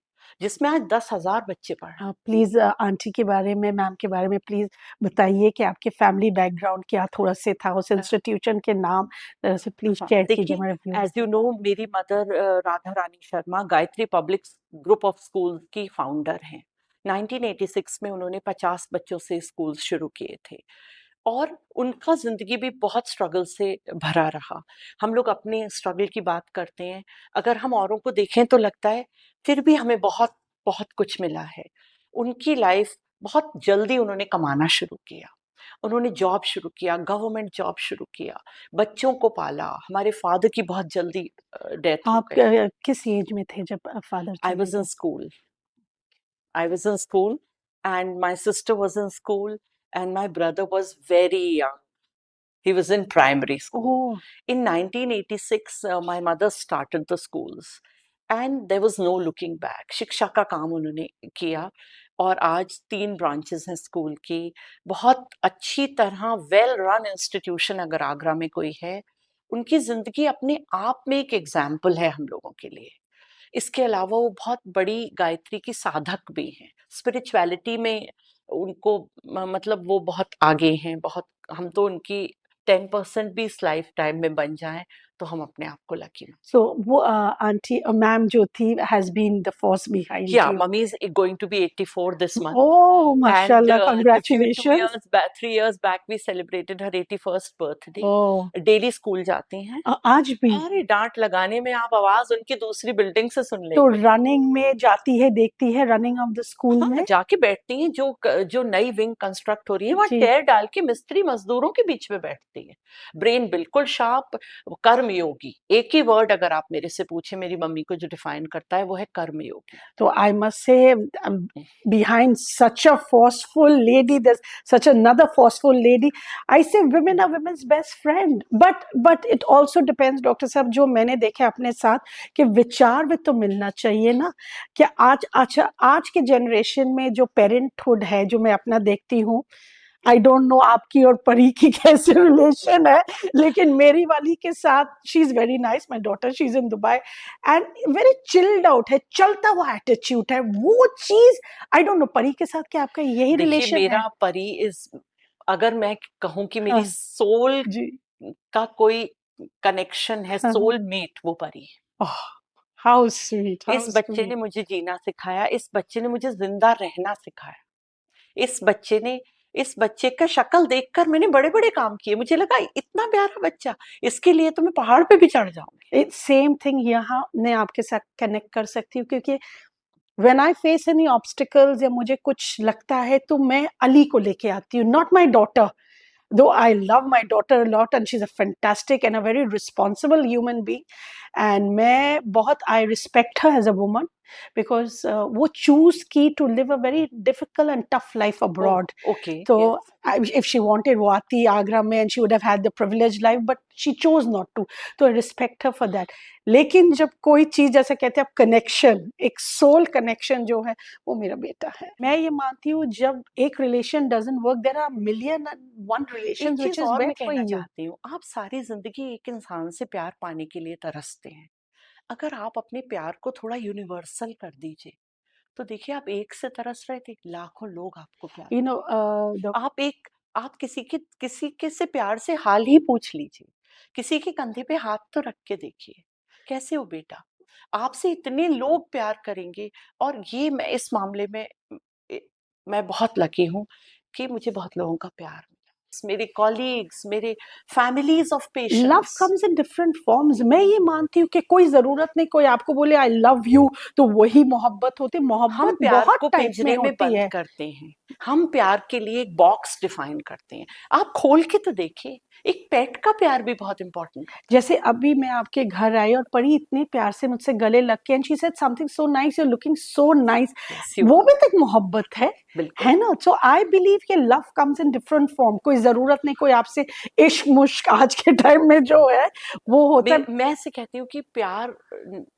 जिसमें आज 10,000 बच्चे पढ़ रहे हैं।
प्लीज़ आंटी के बारे में, मैम के बारे में प्लीज़ बताइए कि आपके फैमिली बैकग्राउंड क्या थोड़ा-से था, उस इंस्टीट्यूशन के नाम ज़रा-सा प्लीज़
हाँ,
शेयर कीजिए
देखिए
हमारे व्यूअर्स
एज
से।
यू नो मेरी mother Radha Rani Sharma Gayatri public group of school की फाउंडर हैं। 1986 में उन्होंने 50 बच्चों से स्कूल शुरू किए थे, और उनका जिंदगी भी बहुत स्ट्रगल से भरा रहा। हम लोग अपने स्ट्रगल की बात करते हैं, अगर हम औरों को देखें तो लगता है फिर भी हमें बहुत बहुत कुछ मिला है। उनकी लाइफ बहुत जल्दी उन्होंने कमाना शुरू किया, उन्होंने जॉब शुरू किया, गवर्नमेंट जॉब शुरू किया, बच्चों को पाला। हमारे फादर की बहुत जल्दी डेथ हो
आप
गई।
किस एज में थे जब फादर
आई
चले
वाज इन
गए?
School, I was in school and my sister was in school and my brother was very young, he was in primary school.
Oh!
In 1986, my mother started the schools and there was no looking back. शिक्षा का काम उन्होंने किया और आज 3 branches हैं school की। बहुत अच्छी तरह वेल रन इंस्टीट्यूशन अगर आगरा में कोई है, उनकी जिंदगी अपने आप में एक एग्जाम्पल है हम लोगों के लिए। इसके अलावा वो बहुत बड़ी गायत्री की साधक भी हैं, स्पिरिचुअलिटी में उनको मतलब वो बहुत आगे हैं। बहुत, हम तो उनकी 10% भी इस लाइफ टाइम में बन जाएं तो हम अपने आप को लकी मानते
सो वो आंटी मैम जो थी has been the force behind
हैं। Yeah,
you.
mummy is going to be 84 this month.
Oh!
And
माशाल्लाह,
the few 2
congratulations.
years back, 3 years back, we celebrated her 81st birthday.
Oh!
Daily school जाती हैं।
आज भी?
अरे डांट लगाने में आप आवाज उनकी दूसरी बिल्डिंग से सुन
तो
लेंगे।
रनिंग में जाती है, देखती है रनिंग ऑफ द स्कूल
हाँ,
में?
जाके बैठती हैं। जो नई विंग कंस्ट्रक्ट हो रही है वहाँ
जी।
टेर डाल के मिस्त्री मजदूरों के बीच में बैठती है। ब्रेन बिल्कुल शार्प, कर्म योगी। एक ही वर्ड अगर आप मेरे से पूछे मेरी मम्मी को जो डिफाइन करता है वो है कर्म योगी।
तो I must say behind such a forceful lady there's such another forceful lady. I say women are women's best friend, but it also depends doctor साहब, जो मैंने देखे अपने साथ कि विचार भी तो मिलना चाहिए ना। कि आज के जनरेशन में जो पेरेंटहुड है, जो मैं अपना देखती हूँ, आई डोंट नो आपकी और परी की कैसे रिलेशन है, लेकिन मेरी वाली के साथ she is very nice, my daughter she is in Dubai and very chilled out है, चलता हुआ एटीट्यूड है, वो चीज आई डोंट नो परी के साथ क्या आपका यही
देखिए
रिलेशन
मेरा
है?
परी इज, अगर मैं कहूँ कि
हाँ
मेरी सोल
जी।
का कोई कनेक्शन है,
हाँ,
सोल मेट, वो परी है।
हाउ स्वीट, हाउ
इस बच्चे ने
स्वीट।
मुझे जीना सिखाया, इस बच्चे ने मुझे जिंदा रहना सिखाया। इस बच्चे का शक्ल देखकर मैंने बड़े बड़े काम किए। मुझे लगा इतना प्यारा बच्चा, इसके लिए तो मैं पहाड़ पे भी चढ़ जाऊंगी।
सेम थिंग यहाँ मैं आपके साथ कनेक्ट कर सकती हूँ, क्योंकि when I face any obstacles या मुझे कुछ लगता है तो मैं अली को लेके आती हूँ, not my daughter, though I love my daughter a lot and she's a fantastic and a very responsible human being, and मैं बहुत I respect her as a woman because वो choose की to live a very difficult and tough life abroad.
Okay,
तो
yes.
if she wanted वो आती आगरा में and she would have had the privileged life, but she chose not to. तो I respect her for that. लेकिन जब कोई चीज जैसे कहते हैं आप कनेक्शन, एक सोल कनेक्शन जो है, वो मेरा बेटा है। मैं ये मानती हूँ जब एक relation doesn't work, there are million and one
एक
रिलेशंस व्हिच
चीज
इज
और मैं
मेंट फॉर
कहना
यू।
चाहती हूँ, आप सारी जिंदगी एक इंसान से प्यार पाने के लिए तरसते हैं। अगर आप अपने प्यार को थोड़ा यूनिवर्सल कर दीजिए तो देखिए, आप एक से तरस रहे थे, लाखों लोग आपको प्यार
यू नो
आप किसी के से प्यार से हाल ही पूछ लीजिए, किसी के कंधे पे हाथ तो रख के देखिए, कैसे हो बेटा। आपसे इतने लोग प्यार करेंगे। और ये मैं इस मामले में मैं बहुत लकी हूँ कि मुझे बहुत लोगों का प्यार मिला, मेरे कॉलीग्स, मेरे families of
love
patients.
Comes in different forms. मैं ये मानती हूँ कि कोई जरूरत नहीं कोई आपको बोले आई लव यू तो वही मोहब्बत होती।
हम
मोहब्बत
प्यार
बहुत
को
टाइप में
पिंजरे में
होती
बंद
है।
करते हैं, हम प्यार के लिए एक बॉक्स डिफाइन करते हैं। आप खोल के तो देखिए, एक पेट का प्यार भी बहुत इंपॉर्टेंट है।
जैसे अभी मैं आपके घर आई और परी इतने प्यार से मुझसे गले लग के and she said something so nice, you are looking so nice, वो भी तो एक मोहब्बत है
बिल्कुल।
ना। सो आई बिलीव कि love comes in different form. कोई जरूरत नहीं कोई आपसे इश्क मुश्क आज के टाइम में जो है वो होता है।
मैं से कहती हूँ कि प्यार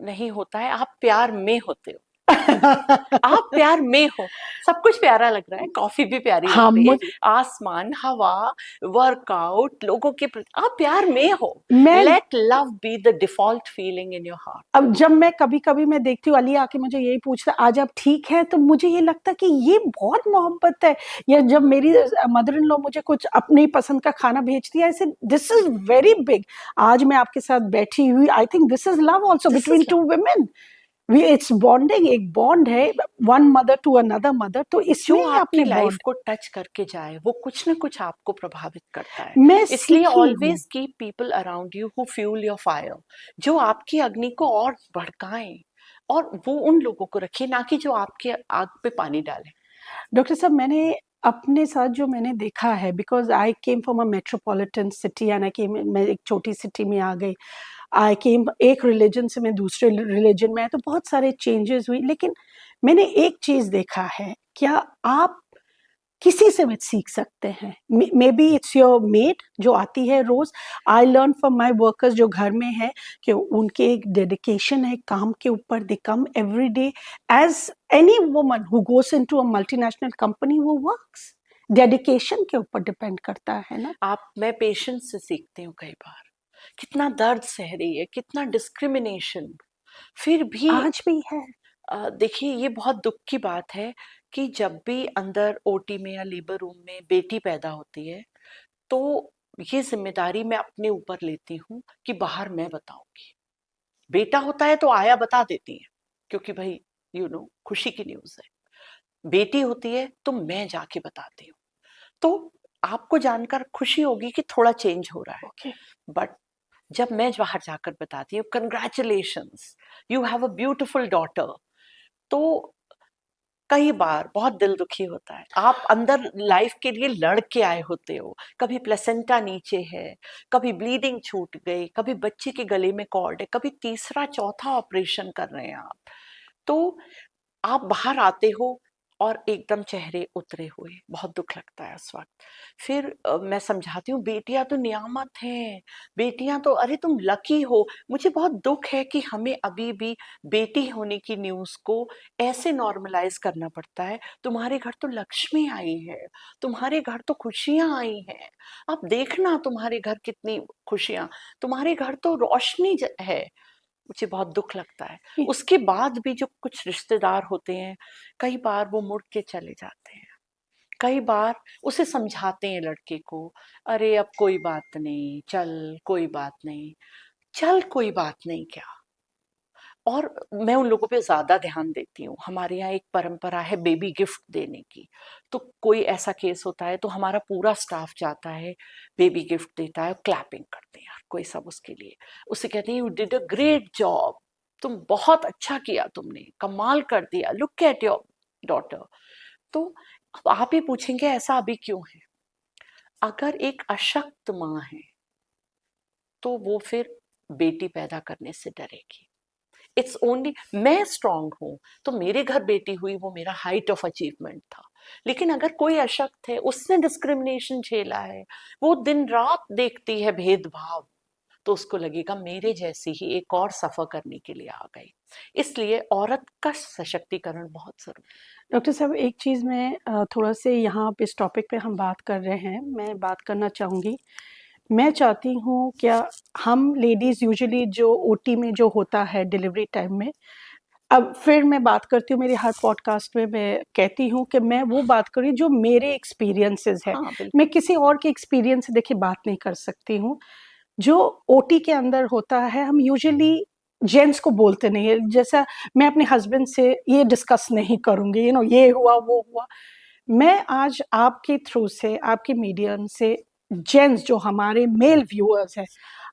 नहीं होता है, आप प्यार में होते हो। आप प्यार में हो, सब कुछ प्यारा लग रहा है, कॉफी भी प्यारी
हाँ,
लग रही है,
मुझे
आसमान, हवा, वर्कआउट, लोगों के प्रति आप प्यार में हो।
मैं
let love be the default feeling in your heart.
अब जब मैं कभी-कभी मैं देखती हूँ अली आके मुझे यही पूछता है आज आप ठीक हैं, तो मुझे ये लगता है कि ये बहुत मोहब्बत है। या जब मेरी मदर इन लॉ मुझे कुछ अपनी पसंद का खाना भेजती है, आई से दिस इज वेरी बिग। आज मैं आपके साथ बैठी हुई, I think this is love also between two women. We it's bonding, एक बॉन्ड है one mother to another mother. तो
जो
इसमें ही
आपकी
आपने
लाइफ
बॉन्ड।
को टच करके जाए वो कुछ ना कुछ आपको प्रभावित करता है।
मैं
इसलिए
सीखी हूँ।
Always keep people around you who fuel your fire, जो आपकी अग्नि को और भड़काएं, और वो उन लोगों को रखिए, ना कि जो आपके आग पे पानी डालें।
डॉक्टर साहब मैंने अपने साथ जो मैंने देखा है, because I came from a metropolitan city and मैं एक छोटी सिटी में आ गई। आई केम एक रिलीजन से मैं दूसरे रिलीजन में आई, तो बहुत सारे चेंजेस हुई, लेकिन मैंने एक चीज़ देखा है, क्या आप किसी से भी सीख सकते हैं। Maybe it's your maid जो आती है रोज। I learn from my workers जो घर में है, कि उनके एक डेडिकेशन है काम के ऊपर। They come every day as any woman who goes into a multinational company, वो वर्क्स डेडिकेशन के ऊपर डिपेंड करता है ना।
मैं पेशेंस से सीखती हूँ कई बार, कितना दर्द सह रही है, कितना डिस्क्रिमिनेशन, फिर भी
आज भी है।
देखिए ये बहुत दुख की बात है कि जब भी अंदर ओटी में या लेबर रूम में बेटी पैदा होती है, तो ये जिम्मेदारी मैं अपने ऊपर लेती हूँ कि बाहर मैं बताऊंगी। बेटा होता है तो आया बता देती है, क्योंकि भाई खुशी की न्यूज़ है। बेटी होती है तो मैं जाके बताती हूँ। तो आपको जानकर खुशी होगी कि थोड़ा चेंज हो रहा है,
ओके।
बट जब मैं बाहर जाकर बताती हूँ, congratulations, you have a beautiful daughter, तो कई बार बहुत दिल दुखी होता है। आप अंदर लाइफ के लिए लड़ के आए होते हो, कभी प्लेसेंटा नीचे है, कभी ब्लीडिंग छूट गई, कभी बच्चे के गले में कॉर्ड है, कभी तीसरा चौथा ऑपरेशन कर रहे हैं आप, तो आप बाहर आते हो और एकदम चेहरे उतरे हुए, बहुत दुख लगता है उस वक्त। फिर मैं समझाती हूँ, बेटियां तो नियामत हैं, बेटियां तो, अरे तुम लकी हो। मुझे बहुत दुख है कि हमें अभी भी बेटी होने की न्यूज़ को ऐसे नॉर्मलाइज करना पड़ता है। तुम्हारे घर तो लक्ष्मी आई है, तुम्हारे घर तो खुशियां आई हैं, आप देखना तुम्हारे घर कितनी खुशियां, तुम्हारे घर तो रोशनी है। मुझे बहुत दुख लगता है। उसके बाद भी जो कुछ रिश्तेदार होते हैं, कई बार वो मुड़ के चले जाते हैं। कई बार उसे समझाते हैं लड़के को, अरे अब कोई बात नहीं, चल कोई बात नहीं, चल कोई बात नहीं क्या। और मैं उन लोगों पे ज्यादा ध्यान देती हूँ। हमारे यहाँ एक परंपरा है बेबी गिफ्ट देने की, तो कोई ऐसा केस होता है तो हमारा पूरा स्टाफ जाता है, बेबी गिफ्ट देता है, क्लैपिंग करते हैं यार कोई सब उसके लिए। उसे कहते हैं, you did a great job, तुम बहुत अच्छा किया, तुमने कमाल कर दिया, लुक एट योर डॉटर। तो अब आप ही पूछेंगे ऐसा अभी क्यों है। अगर एक अशक्त माँ है तो वो फिर बेटी पैदा करने से डरेगी। इट्स ओनली, मैं स्ट्रांग हूं तो मेरे घर बेटी हुई, वो मेरा हाइट ऑफ अचीवमेंट था। लेकिन अगर कोई अशक्त है, उसने डिस्क्रिमिनेशन झेला है, वो दिन रात देखती है भेदभाव, तो उसको लगेगा मेरे जैसी ही एक और सफर करने के लिए आ गई। इसलिए औरत का सशक्तिकरण बहुत जरूरी।
डॉक्टर साहब, एक चीज़ मैं थोड़ा से यहाँ पे इस टॉपिक पे हम बात कर रहे हैं, मैं बात करना चाहूँगी। मैं चाहती हूँ, क्या हम लेडीज़ यूजुअली जो ओटी में जो होता है डिलीवरी टाइम में, अब फिर मैं बात करती हूँ, मेरे हर पॉडकास्ट में मैं कहती हूँ कि मैं वो बात करूँ जो मेरे एक्सपीरियंसेस है।
हाँ बिल्कुल।
मैं किसी और के एक्सपीरियंस से देखिए बात नहीं कर सकती हूँ। जो ओटी के अंदर होता है, हम यूजुअली जेंट्स को बोलते नहीं है। जैसा मैं अपने हस्बैंड से ये डिस्कस नहीं करूँगी, ये हुआ, वो हुआ। मैं आज आपके थ्रू से, आपके मीडियम से जेंट्स जो हमारे मेल व्यूअर्स हैं,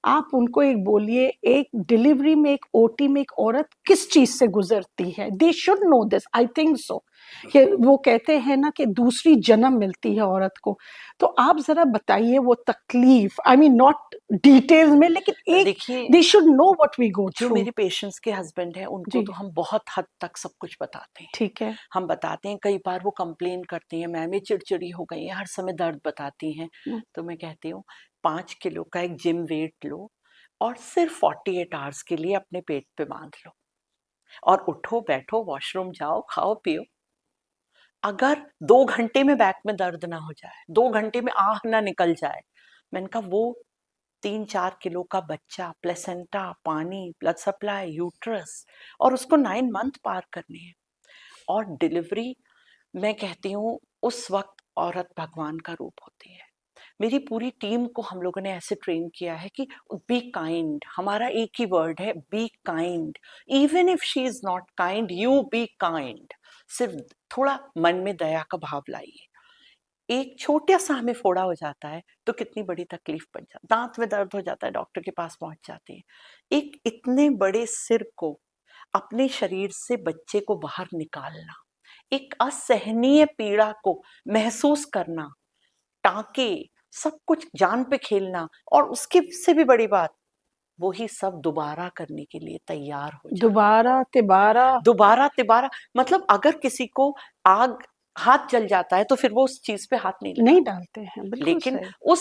आप उनको एक बोलिए, एक डिलीवरी में, एक ओटी में एक औरत किस चीज़ से गुज़रती है। दे should no this, I think so. कि वो कहते हैं ना कि दूसरी जन्म मिलती है औरत को। तो आप ज़रा बताइए वो तकलीफ़, आई मीन नॉट डिटेल्स में, लेकिन एक
देखिए,
they should know what we go
जो
थ्रू।
मेरे पेशेंट्स के हस्बैंड हैं उनको
जी,
तो हम बहुत हद तक सब कुछ बताते हैं।
ठीक है।
हम बताते हैं, कई बार वो कंप्लेन करती हैं, मैम ये चिड़चिड़ी हो गई है, हर समय दर्द बताती हैं।
हुँ,
तो मैं कहती हूँ 5 किलो का एक जिम वेट लो और सिर्फ 48 आवर्स के लिए अपने पेट पे बांध लो और उठो बैठो वॉशरूम जाओ खाओ पियो। अगर 2 घंटे में बैक में दर्द ना हो जाए, 2 घंटे में आह ना निकल जाए, मैंने कहा वो 3-4 किलो का बच्चा, प्लेसेंटा, पानी, ब्लड सप्लाई, यूट्रस, और उसको 9 मंथ पार करने हैं। और डिलीवरी, मैं कहती हूँ उस वक्त औरत भगवान का रूप होती है। मेरी पूरी टीम को हम लोगों ने ऐसे ट्रेन किया है कि बी काइंड, हमारा एक ही वर्ड है, be kind. Even if she is not kind, you be kind. सिर्फ थोड़ा मन में दया का भाव लाइए। एक छोटा सा हमें फोड़ा हो जाता है तो कितनी बड़ी तकलीफ बन जाती, दांत में दर्द हो जाता है, डॉक्टर के पास पहुंच जाते हैं। एक इतने बड़े सिर को अपने शरीर से बच्चे को बाहर निकालना, एक असहनीय पीड़ा को महसूस करना, टांके, सब कुछ जान पे खेलना, और उसके से भी बड़ी बात, वही सब दोबारा करने के लिए तैयार हो जाना।
दोबारा तिबारा।
दोबारा तिबारा, मतलब अगर किसी को आग हाथ जल जाता है तो फिर वो उस चीज पे हाथ नहीं
नहीं
लगाता,
डालते हैं, बिल्कुल
लेकिन
सही।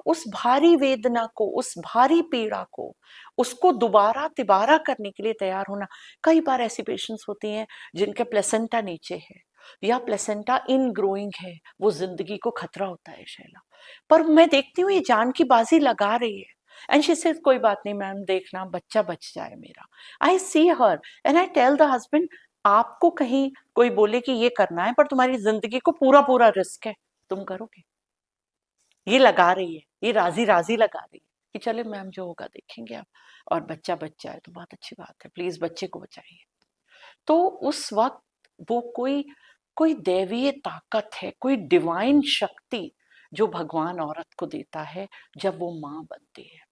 उस भारी वेदना को, उस भारी पीड़ा को, उसको दोबारा तिबारा करने के लिए तैयार होना। कई बार ऐसी पेशेंट्स होती हैं जिनके प्लेसेंटा नीचे है या प्लेसेंटा इन ग्रोइंग है, वो जिंदगी को खतरा होता है शैला, पर मैं देखती हूँ ये जान की बाजी लगा रही है, एंड शी सेड कोई बात नहीं मैम, देखना बच्चा बच जाए मेरा। I see her and I tell the husband, आपको कहीं कोई बोले कि ये करना है, पर तुम्हारी जिंदगी को पूरा पूरा रिस्क है, तुम करोगे? ये लगा रही है, ये राजी राजी लगा रही है कि चले मैम जो होगा देखेंगे आप, और बच्चा बच्चा है तो बहुत अच्छी बात है, प्लीज बच्चे को बचाइए। तो उस वक्त वो कोई कोई दैवीय ताकत है, कोई डिवाइन शक्ति जो भगवान औरत को देता है जब वो माँ बनती है।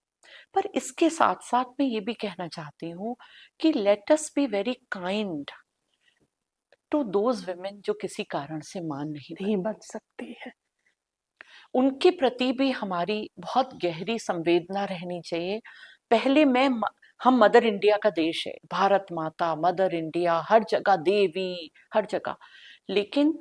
पर इसके साथ साथ मैं ये भी कहना चाहती हूँ कि let us be very kind to those women जो किसी कारण से मां नहीं
बच सकती है।
उनके प्रति भी हमारी बहुत गहरी संवेदना रहनी चाहिए। पहले हम मदर इंडिया का देश है, भारत माता, मदर इंडिया, हर जगह देवी, हर जगह, लेकिन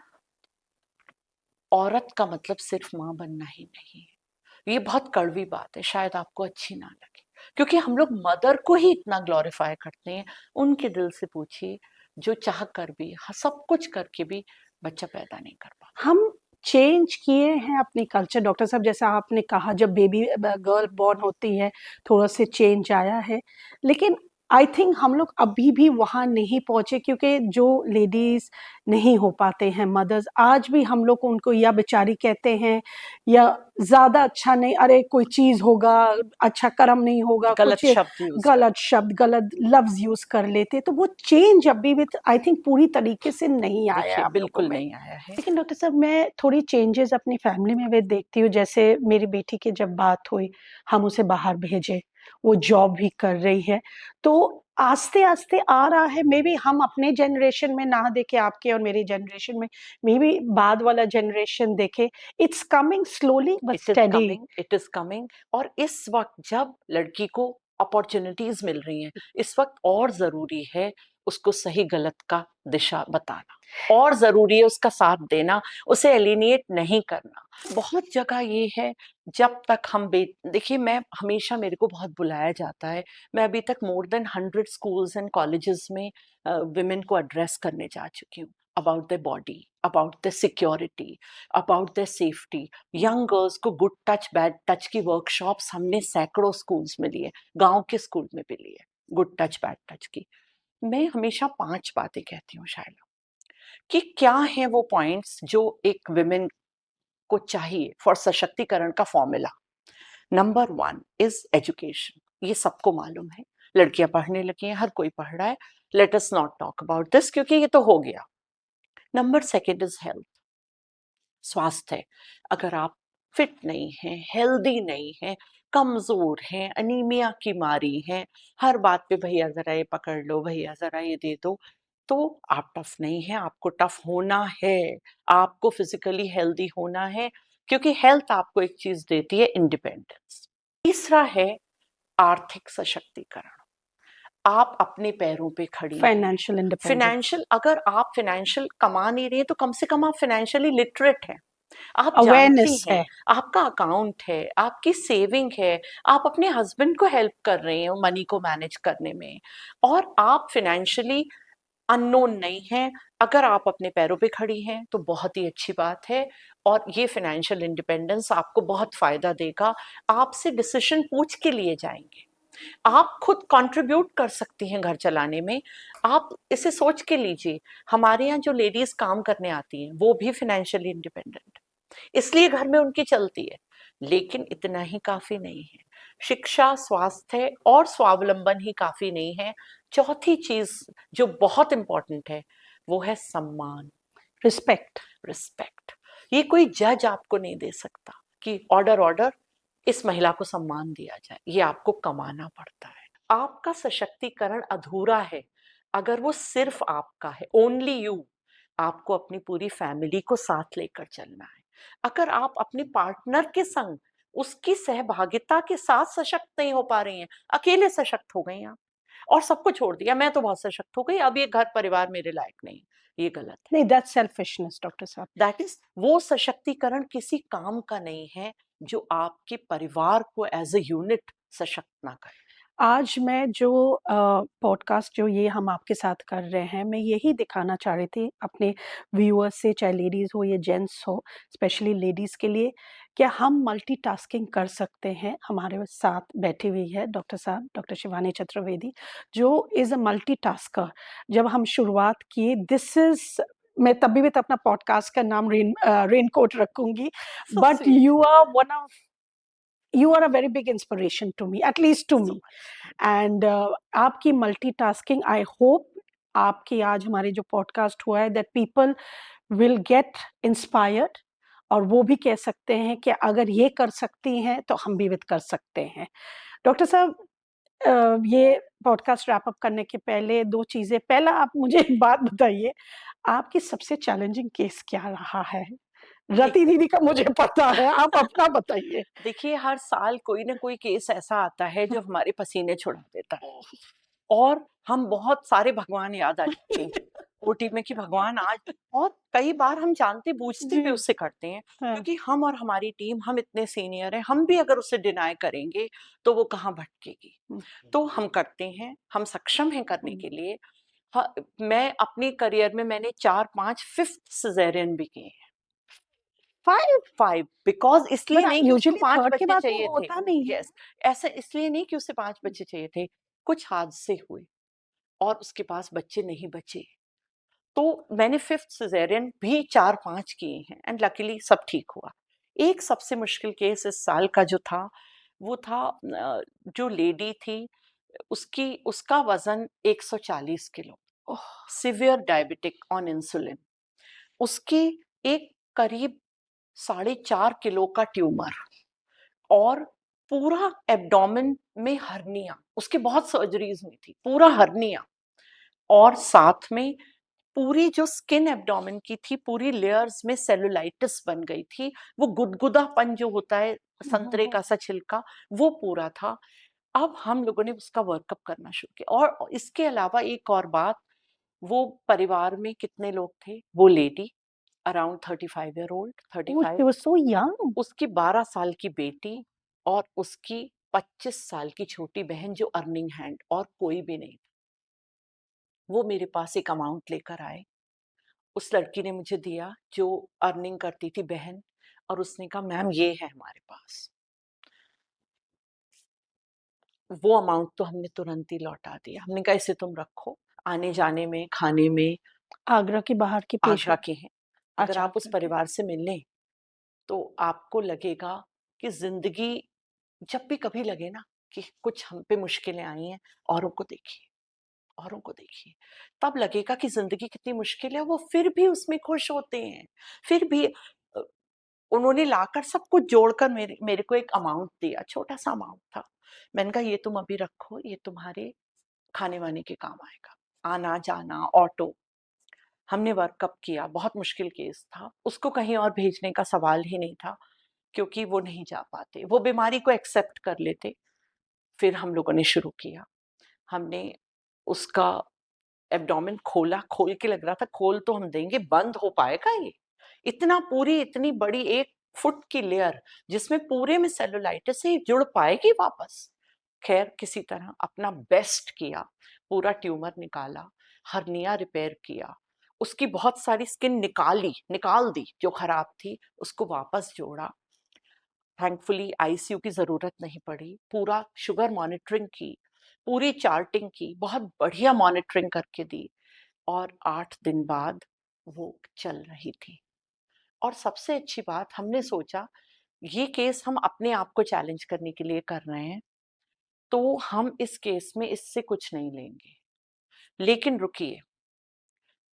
औरत का मतलब सिर्फ मां बनना ही नहीं है। ये बहुत कड़वी बात है, शायद आपको अच्छी ना लगे, क्योंकि हम लोग मदर को ही इतना ग्लोरीफाई करते हैं। उनके दिल से पूछिए जो चाह कर भी, सब कुछ करके भी बच्चा पैदा नहीं कर पाते।
हम चेंज किए हैं अपनी कल्चर डॉक्टर साहब, जैसा आपने कहा जब बेबी गर्ल बॉर्न होती है थोड़ा से चेंज आया है, लेकिन आई थिंक हम लोग अभी भी वहाँ नहीं पहुँचे, क्योंकि जो लेडीज़ नहीं हो पाते हैं मदर्स, आज भी हम लोग उनको या बेचारी कहते हैं या ज़्यादा अच्छा नहीं, अरे कोई चीज़ होगा, अच्छा कर्म नहीं होगा,
गलत
कुछ
शब्द यूज
गलत शब्द, गलत लफ्ज़ यूज़ कर लेते, तो वो चेंज अभी भी आई थिंक पूरी तरीके से नहीं आया
देखिए
है हम लोगों
बिल्कुल
में।
नहीं आया है।
लेकिन डॉक्टर साहब मैं थोड़ी चेंजेस अपनी फैमिली में भी देखती हूँ, जैसे मेरी बेटी की जब बात हुई, हम उसे बाहर भेजे, वो जॉब भी कर रही है, तो आस्ते आस्ते आ रहा है। मे बी हम अपने जनरेशन में ना देखे, आपके और मेरे जनरेशन में, मे बी बाद वाला जनरेशन देखे, it's coming slowly but
it is
steady.
Coming, it is coming. और इस वक्त जब लड़की को अपॉर्चुनिटीज मिल रही हैं, इस वक्त और जरूरी है उसको सही गलत का दिशा बताना, और जरूरी है उसका साथ देना, उसे एलिनिएट नहीं करना। बहुत जगह ये है, जब तक हम देखिए, मैं हमेशा, मेरे को बहुत बुलाया जाता है, मैं अभी तक more than 100 schools and colleges में विमेन को एड्रेस करने जा चुकी हूँ, about the body, about the security, about the safety. Young girls को गुड टच बैड टच की वर्कशॉप्स हमने सैकड़ों स्कूल्स में ली है, गांव के स्कूल में भी ली है, गुड टच बैड टच की। मैं हमेशा 5 बातें कहती हूँ शायला, कि क्या है वो पॉइंट्स जो एक विमेन को चाहिए फॉर सशक्तिकरण का फॉर्मूला। नंबर 1 इज एजुकेशन, ये सबको मालूम है, लड़कियां पढ़ने लगी हैं, हर कोई पढ़ रहा है, let us not talk about this क्योंकि ये तो हो गया। नंबर 2 इज हेल्थ, स्वास्थ्य। अगर आप फिट नहीं हैं, हेल्दी नहीं हैं, कमजोर हैं, अनीमिया की मारी हैं, हर बात पे भैया जरा ये पकड़ लो, भैया जरा ये दे दो, तो आप टफ नहीं है, आपको टफ होना है, आपको फिजिकली हेल्दी होना है, क्योंकि हेल्थ आपको एक चीज देती है, इंडिपेंडेंस। तीसरा है आर्थिक सशक्तिकरण, आप अपने पैरों पे खड़ी हैं।
Financial independence.
फिनेंशियल, अगर आप फिनेंशियल कमा नहीं रही हैं तो कम से कम आप फिनेंशियली लिटरेट हैं, आप जानती
अवेयरनेस
हैं,
है।
आपका अकाउंट है, आपकी सेविंग है, आप अपने हस्बैंड को हेल्प कर रहे हो मनी को मैनेज करने में, और आप फिनेंशियली अननोन नहीं हैं। अगर आप अपने पैरों पे खड़ी हैं तो बहुत ही अच्छी बात है, और ये फिनेंशियल इंडिपेंडेंस आपको बहुत फायदा देगा। आपसे डिसीजन पूछ के लिए जाएंगे, आप खुद कंट्रीब्यूट कर सकती हैं घर चलाने में। आप इसे सोच के लीजिए, हमारे यहाँ जो लेडीज काम करने आती हैं वो भी फिनेंशियली इंडिपेंडेंट, इसलिए घर में उनकी चलती है, लेकिन इतना ही काफी नहीं है। शिक्षा, स्वास्थ्य और स्वावलंबन ही काफी नहीं है। चौथी चीज जो बहुत इंपॉर्टेंट है वो है सम्मान,
रिस्पेक्ट।
रिस्पेक्ट। ये कोई जज आपको नहीं दे सकता कि ऑर्डर ऑर्डर इस महिला को सम्मान दिया जाए, ये आपको कमाना पड़ता है। आपका सशक्तिकरण अधूरा है अगर वो सिर्फ आपका है, ओनली यू, आपको अपनी पूरी फैमिली को साथ लेकर चलना है। अगर आप अपने पार्टनर के संग उसकी सहभागिता के साथ सशक्त नहीं हो पा रही हैं, अकेले सशक्त हो गई आप और सबको छोड़ दिया, मैं तो बहुत सशक्त हो गई, अब ये घर परिवार मेरे लायक नहीं, ये गलत है।
नहीं, दैट्स सेल्फिशनेस डॉक्टर साहब।
दैट इज, वो सशक्तिकरण किसी काम का नहीं है जो आपके परिवार को एज अ यूनिट सशक्त ना करे।
आज मैं जो पॉडकास्ट जो ये हम आपके साथ कर रहे हैं, मैं यही दिखाना चाह रही थी अपने व्यूअर्स से, चाहे लेडीज़ हो या जेंट्स हो, स्पेशली लेडीज़ के लिए, क्या हम मल्टीटास्किंग कर सकते हैं। हमारे साथ बैठी हुई है डॉक्टर साहब, डॉक्टर शिवानी चतुर्वेदी, जो इज़ अ मल्टीटास्कर। जब हम शुरुआत किए, दिस इज़, मैं तभी भी तो अपना पॉडकास्ट का नाम रेनकोट रखूँगी,
So
but
sweet.
You are one of, you are a very big inspiration to me, at least to
So
me.
much.
And आपकी मल्टीटास्किंग, आई होप आपकी आज हमारे जो पॉडकास्ट हुआ है, that people will get inspired, और वो भी कह सकते हैं कि अगर ये कर सकती हैं तो हम भी विद कर सकते हैं। डॉक्टर साहब, ये पॉडकास्ट रैप अप करने के पहले दो चीजें, पहला आप मुझे एक बात बताइए, आपकी सबसे चैलेंजिंग केस क्या रहा है। रति दीदी का मुझे पता है, आप अपना बताइए।
देखिए, हर साल कोई ना कोई केस ऐसा आता है जो हमारे पसीने छुड़ा देता है और हम बहुत सारे भगवान याद आ जाते हैं ओटी में कि भगवान आज, और कई बार हम जानते बूझते भी
जी,
उससे करते हैं
हाँ,
क्योंकि हम और हमारी टीम, हम इतने सीनियर हैं, हम भी अगर उसे डिनाई करेंगे तो वो कहाँ भटकेगी। तो हम करते हैं, हम सक्षम हैं करने के लिए। मैं अपनी करियर में मैंने 4-5 फिफ्थ सिजेरियन भी किए हैं। 5 बिकॉज इसलिए
बट
नहीं कि उसको
यूजुअली
5
थर्ड के
बच्चे
बाद वो
चाहिए थे।
होता नहीं है।
यस, ऐसा इसलिए नहीं कि उसे 5 बच्चे चाहिए थे, कुछ हादसे हुए और उसके पास बच्चे नहीं बचे। तो मैंने फिफ्थ सिजेरियन भी 4-5 किए हैं एंड लकीली सब ठीक हुआ। एक सबसे मुश्किल केस इस साल का जो था, वो था जो लेडी थी, उसकी उसका वजन 140 kilo,
oh,
severe diabetic on insulin, उसकी एक करीब 4.5 किलो का ट्यूमर और पूरा एब्डोमेन में हर्निया, उसके बहुत सर्जरीज हुई थी, पूरा हर्निया, और साथ में पूरी जो स्किन एब्डोमेन की थी, पूरी लेयर्स में सेलुलाइटिस बन गई थी, वो गुदगुदापन जो होता है संतरे का सा छिलका, वो पूरा था। अब हम लोगों ने उसका वर्कअप करना शुरू किया और इसके अलावा एक और बात, वो परिवार में कितने लोग थे, वो lady around 35 year old,
oh,
35,
he was so young.
उसकी 12 साल की बेटी और उसकी 25 साल की छोटी बहन जो अर्निंग हैंड, और कोई भी नहीं। वो मेरे पास एक अमाउंट लेकर आए, उस लड़की ने मुझे दिया जो अर्निंग करती थी बहन, और उसने कहा मैम ये है हमारे पास। वो अमाउंट तो हमने तुरंत ही लौटा दिया, हमने कहा इसे तुम रखो, आने जाने में, खाने में।
आगरा की बाहर की
आगरा
पेशेंट।
के हैं, अगर
अच्छा,
आप उस
आगरा के।
परिवार से मिलें तो आपको लगेगा कि जिंदगी, जब भी कभी लगे ना कि कुछ हम पे मुश्किलें आई हैं, औरों को देखिए, औरों को देखिए, तब लगेगा कि जिंदगी कितनी मुश्किल है, वो फिर भी उसमें खुश होते हैं। फिर भी उन्होंने लाकर सब कुछ जोड़कर मेरे मेरे को एक अमाउंट दिया, छोटा सा अमाउंट था। मैंने कहा ये तुम अभी रखो, ये तुम्हारे खाने वाने के काम आएगा, आना जाना, ऑटो। हमने वर्कअप किया, बहुत मुश्किल केस था, उसको कहीं और भेजने का सवाल ही नहीं था क्योंकि वो नहीं जा पाते, वो बीमारी को एक्सेप्ट कर लेते। फिर हम लोगों ने शुरू किया, हमने उसका एब्डोमेन खोला, खोल के लग रहा था खोल तो हम देंगे, बंद हो पाएगा ये, इतना पूरी इतनी बड़ी 1 फुट की लेयर जिसमें पूरे में सेलुलाइटिस है, जुड़ पाएगी वापस। खैर किसी तरह अपना बेस्ट किया, पूरा ट्यूमर निकाला, हर्निया रिपेयर किया, उसकी बहुत सारी स्किन निकाल दी जो खराब थी, उसको वापस जोड़ा। थैंकफुली आईसीयू की जरूरत नहीं पड़ी, पूरा शुगर मॉनिटरिंग की, पूरी चार्टिंग की, बहुत बढ़िया मॉनिटरिंग करके दी, और 8 दिन बाद वो चल रही थी। और सबसे अच्छी बात, हमने सोचा ये केस हम अपने आप को चैलेंज करने के लिए कर रहे हैं, तो हम इस केस में इससे कुछ नहीं लेंगे। लेकिन रुकिए,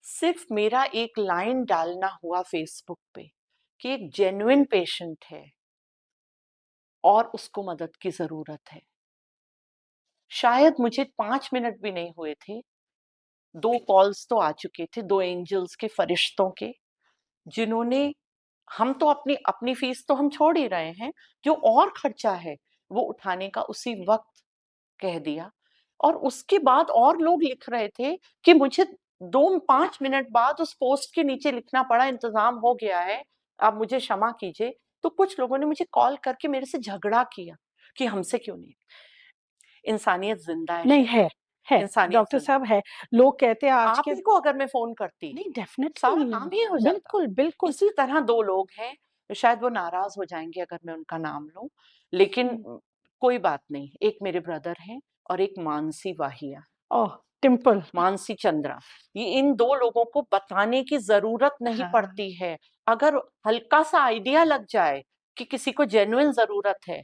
सिर्फ मेरा एक लाइन डालना हुआ फेसबुक पे कि एक जेन्युइन पेशेंट है और उसको मदद की जरूरत है, शायद मुझे 5 मिनट भी नहीं हुए थे, 2 कॉल्स तो आ चुके थे, 2 एंजल्स के, फरिश्तों के, जिन्होंने, हम तो अपनी अपनी फीस तो हम छोड़ ही रहे हैं, जो और खर्चा है वो उठाने का उसी वक्त कह दिया। और उसके बाद और लोग लिख रहे थे कि मुझे 2-5 मिनट बाद उस पोस्ट के नीचे लिखना पड़ा, इंतजाम हो गया है, आप मुझे क्षमा कीजिए। तो कुछ लोगों ने मुझे कॉल करके मेरे से झगड़ा किया कि हमसे क्यों नहीं। इंसानियत जिंदा है
नहीं
शैला,
है
इंसानियत
डॉक्टर
जिंदा।
साहब है। लोग कहते हैं आज
आप
के
ही को अगर मैं फोन करती,
नहीं
सारा
डेफिनेटली
काम ही हो जाता।
बिल्कुल बिल्कुल
इसी तरह 2 लोग हैं, शायद वो नाराज हो जाएंगे अगर मैं उनका नाम लूं, लेकिन कोई बात नहीं। एक मेरे ब्रदर हैं और एक मानसी वाहिया,
ओह टिम्पल
मानसी चंद्रा। ये इन 2 लोगों को बताने की जरूरत नहीं
हाँ
पड़ती है। अगर हल्का सा आइडिया लग जाए कि किसी को जेन्युइन जरूरत है,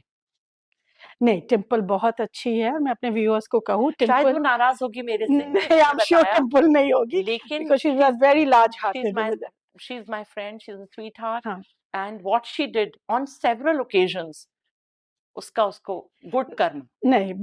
नहीं टिम्पल बहुत अच्छी है और मैं अपने व्यूअर्स को कहूँ
शायद
टिम्पल
वो नाराज होगी मेरे से कि
नहीं आई
मैंने
एम श्योर
बताया,
टिम्पल नहीं होगी
लेकिन
because she is very large
she's
hearted
my
with
she's my friend, she's a sweetheart,
हाँ
and what she did on several occasions, उसका उसको गुड कर्म।
नहीं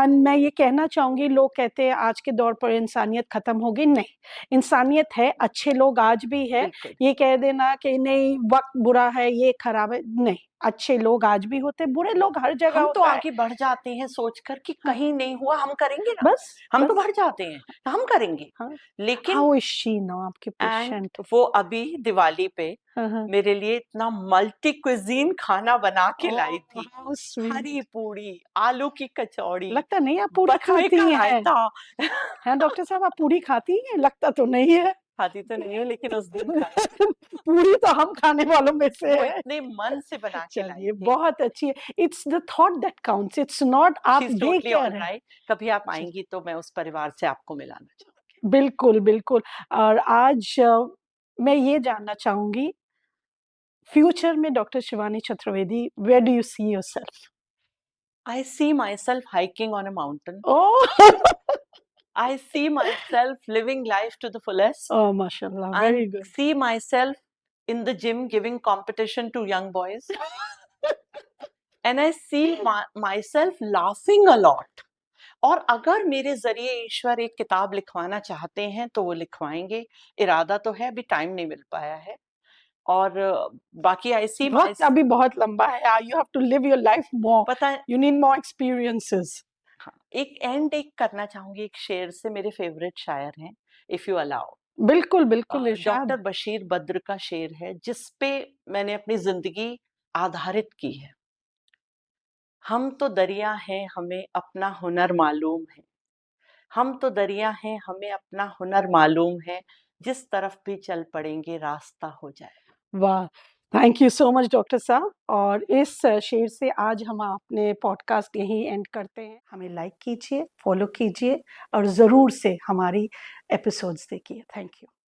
मैं ये कहना चाहूंगी लोग कहते हैं आज के दौर पर इंसानियत खत्म हो गई नहीं इंसानियत है अच्छे लोग आज भी है
बिल्कुल
ये कह देना कि नहीं वक्त बुरा है ये खराब है नहीं अच्छे लोग आज भी होते बुरे लोग हर जगह
हम तो
होता है
आगे बढ़ जाते हैं सोचकर कि
हाँ,
कहीं नहीं हुआ, हम करेंगे ना,
बस
हम तो
बस
बढ़ जाते हैं, हम करेंगे।
हाँ
लेकिन
हाउ इज शी नाउ आपके
एंड
पेशेंट
वो अभी दिवाली पे
हाँ हाँ
मेरे लिए इतना मल्टी क्विजीन खाना बना के लाई
ओह
थी।
हाउ स्वीट
हरी पूड़ी, आलू की कचौड़ी,
लगता नहीं आप पूरी
बथुए
खाती
का
हैं
रायता।
हैं डॉक्टर साहब आप पूरी खाती हैं लगता तो नहीं है
खाती तो नहीं हूँ, लेकिन उस दिन खाई।
पूरी तो हम खाने वालों में से
वो
है
इतने मन से बना के लाई
चलिए
थी।
बहुत अच्छी है it's the thought that counts it's not आप
शी इज
दे
टोटली
क्या
ऑल
रहे
राइट। कभी आप आएंगी तो मैं उस परिवार से आपको मिलाना चाहूंगी।
बिल्कुल बिल्कुल और आज मैं ये जानना चाहूंगी फ्यूचर में doctor Shivani Chaturvedi where do you see yourself
I see myself hiking on a mountain.
Oh
I see myself living life to the fullest.
Oh माशाल्लाह
I
very good
see myself in the gym giving competition to young boys. And I see myself laughing a lot. और अगर मेरे जरिए ईश्वर एक किताब लिखवाना चाहते हैं तो वो लिखवाएंगे। इरादा तो है, अभी टाइम नहीं मिल पाया है। और बाकी आई सी
वक्त अभी बहुत लंबा है you have to live your life more
पता है,
यू नीड मोर एक्सपीरियंसेस
हाँ, एक करना चाहूंगी एक शेर से। मेरे फेवरेट शायर हैं, इफ यू अलाउ।
बिल्कुल बिल्कुल इरशाद
डॉक्टर बशीर बद्र का शेर है, जिसपे मैंने अपनी जिंदगी आधारित की है। हम तो दरिया हैं, हमें अपना हुनर मालूम है। हम तो दरिया हैं, हमें अपना हुनर मालूम है। जिस तरफ भी चल पड़ेंगे रास्ता हो जाएगा।
वाह thank you so much doctor साहब और इस शेर से आज हम अपने पॉडकास्ट यहीं एंड करते हैं हमें लाइक कीजिए फॉलो कीजिए और ज़रूर से हमारी एपिसोड्स देखिए थैंक यू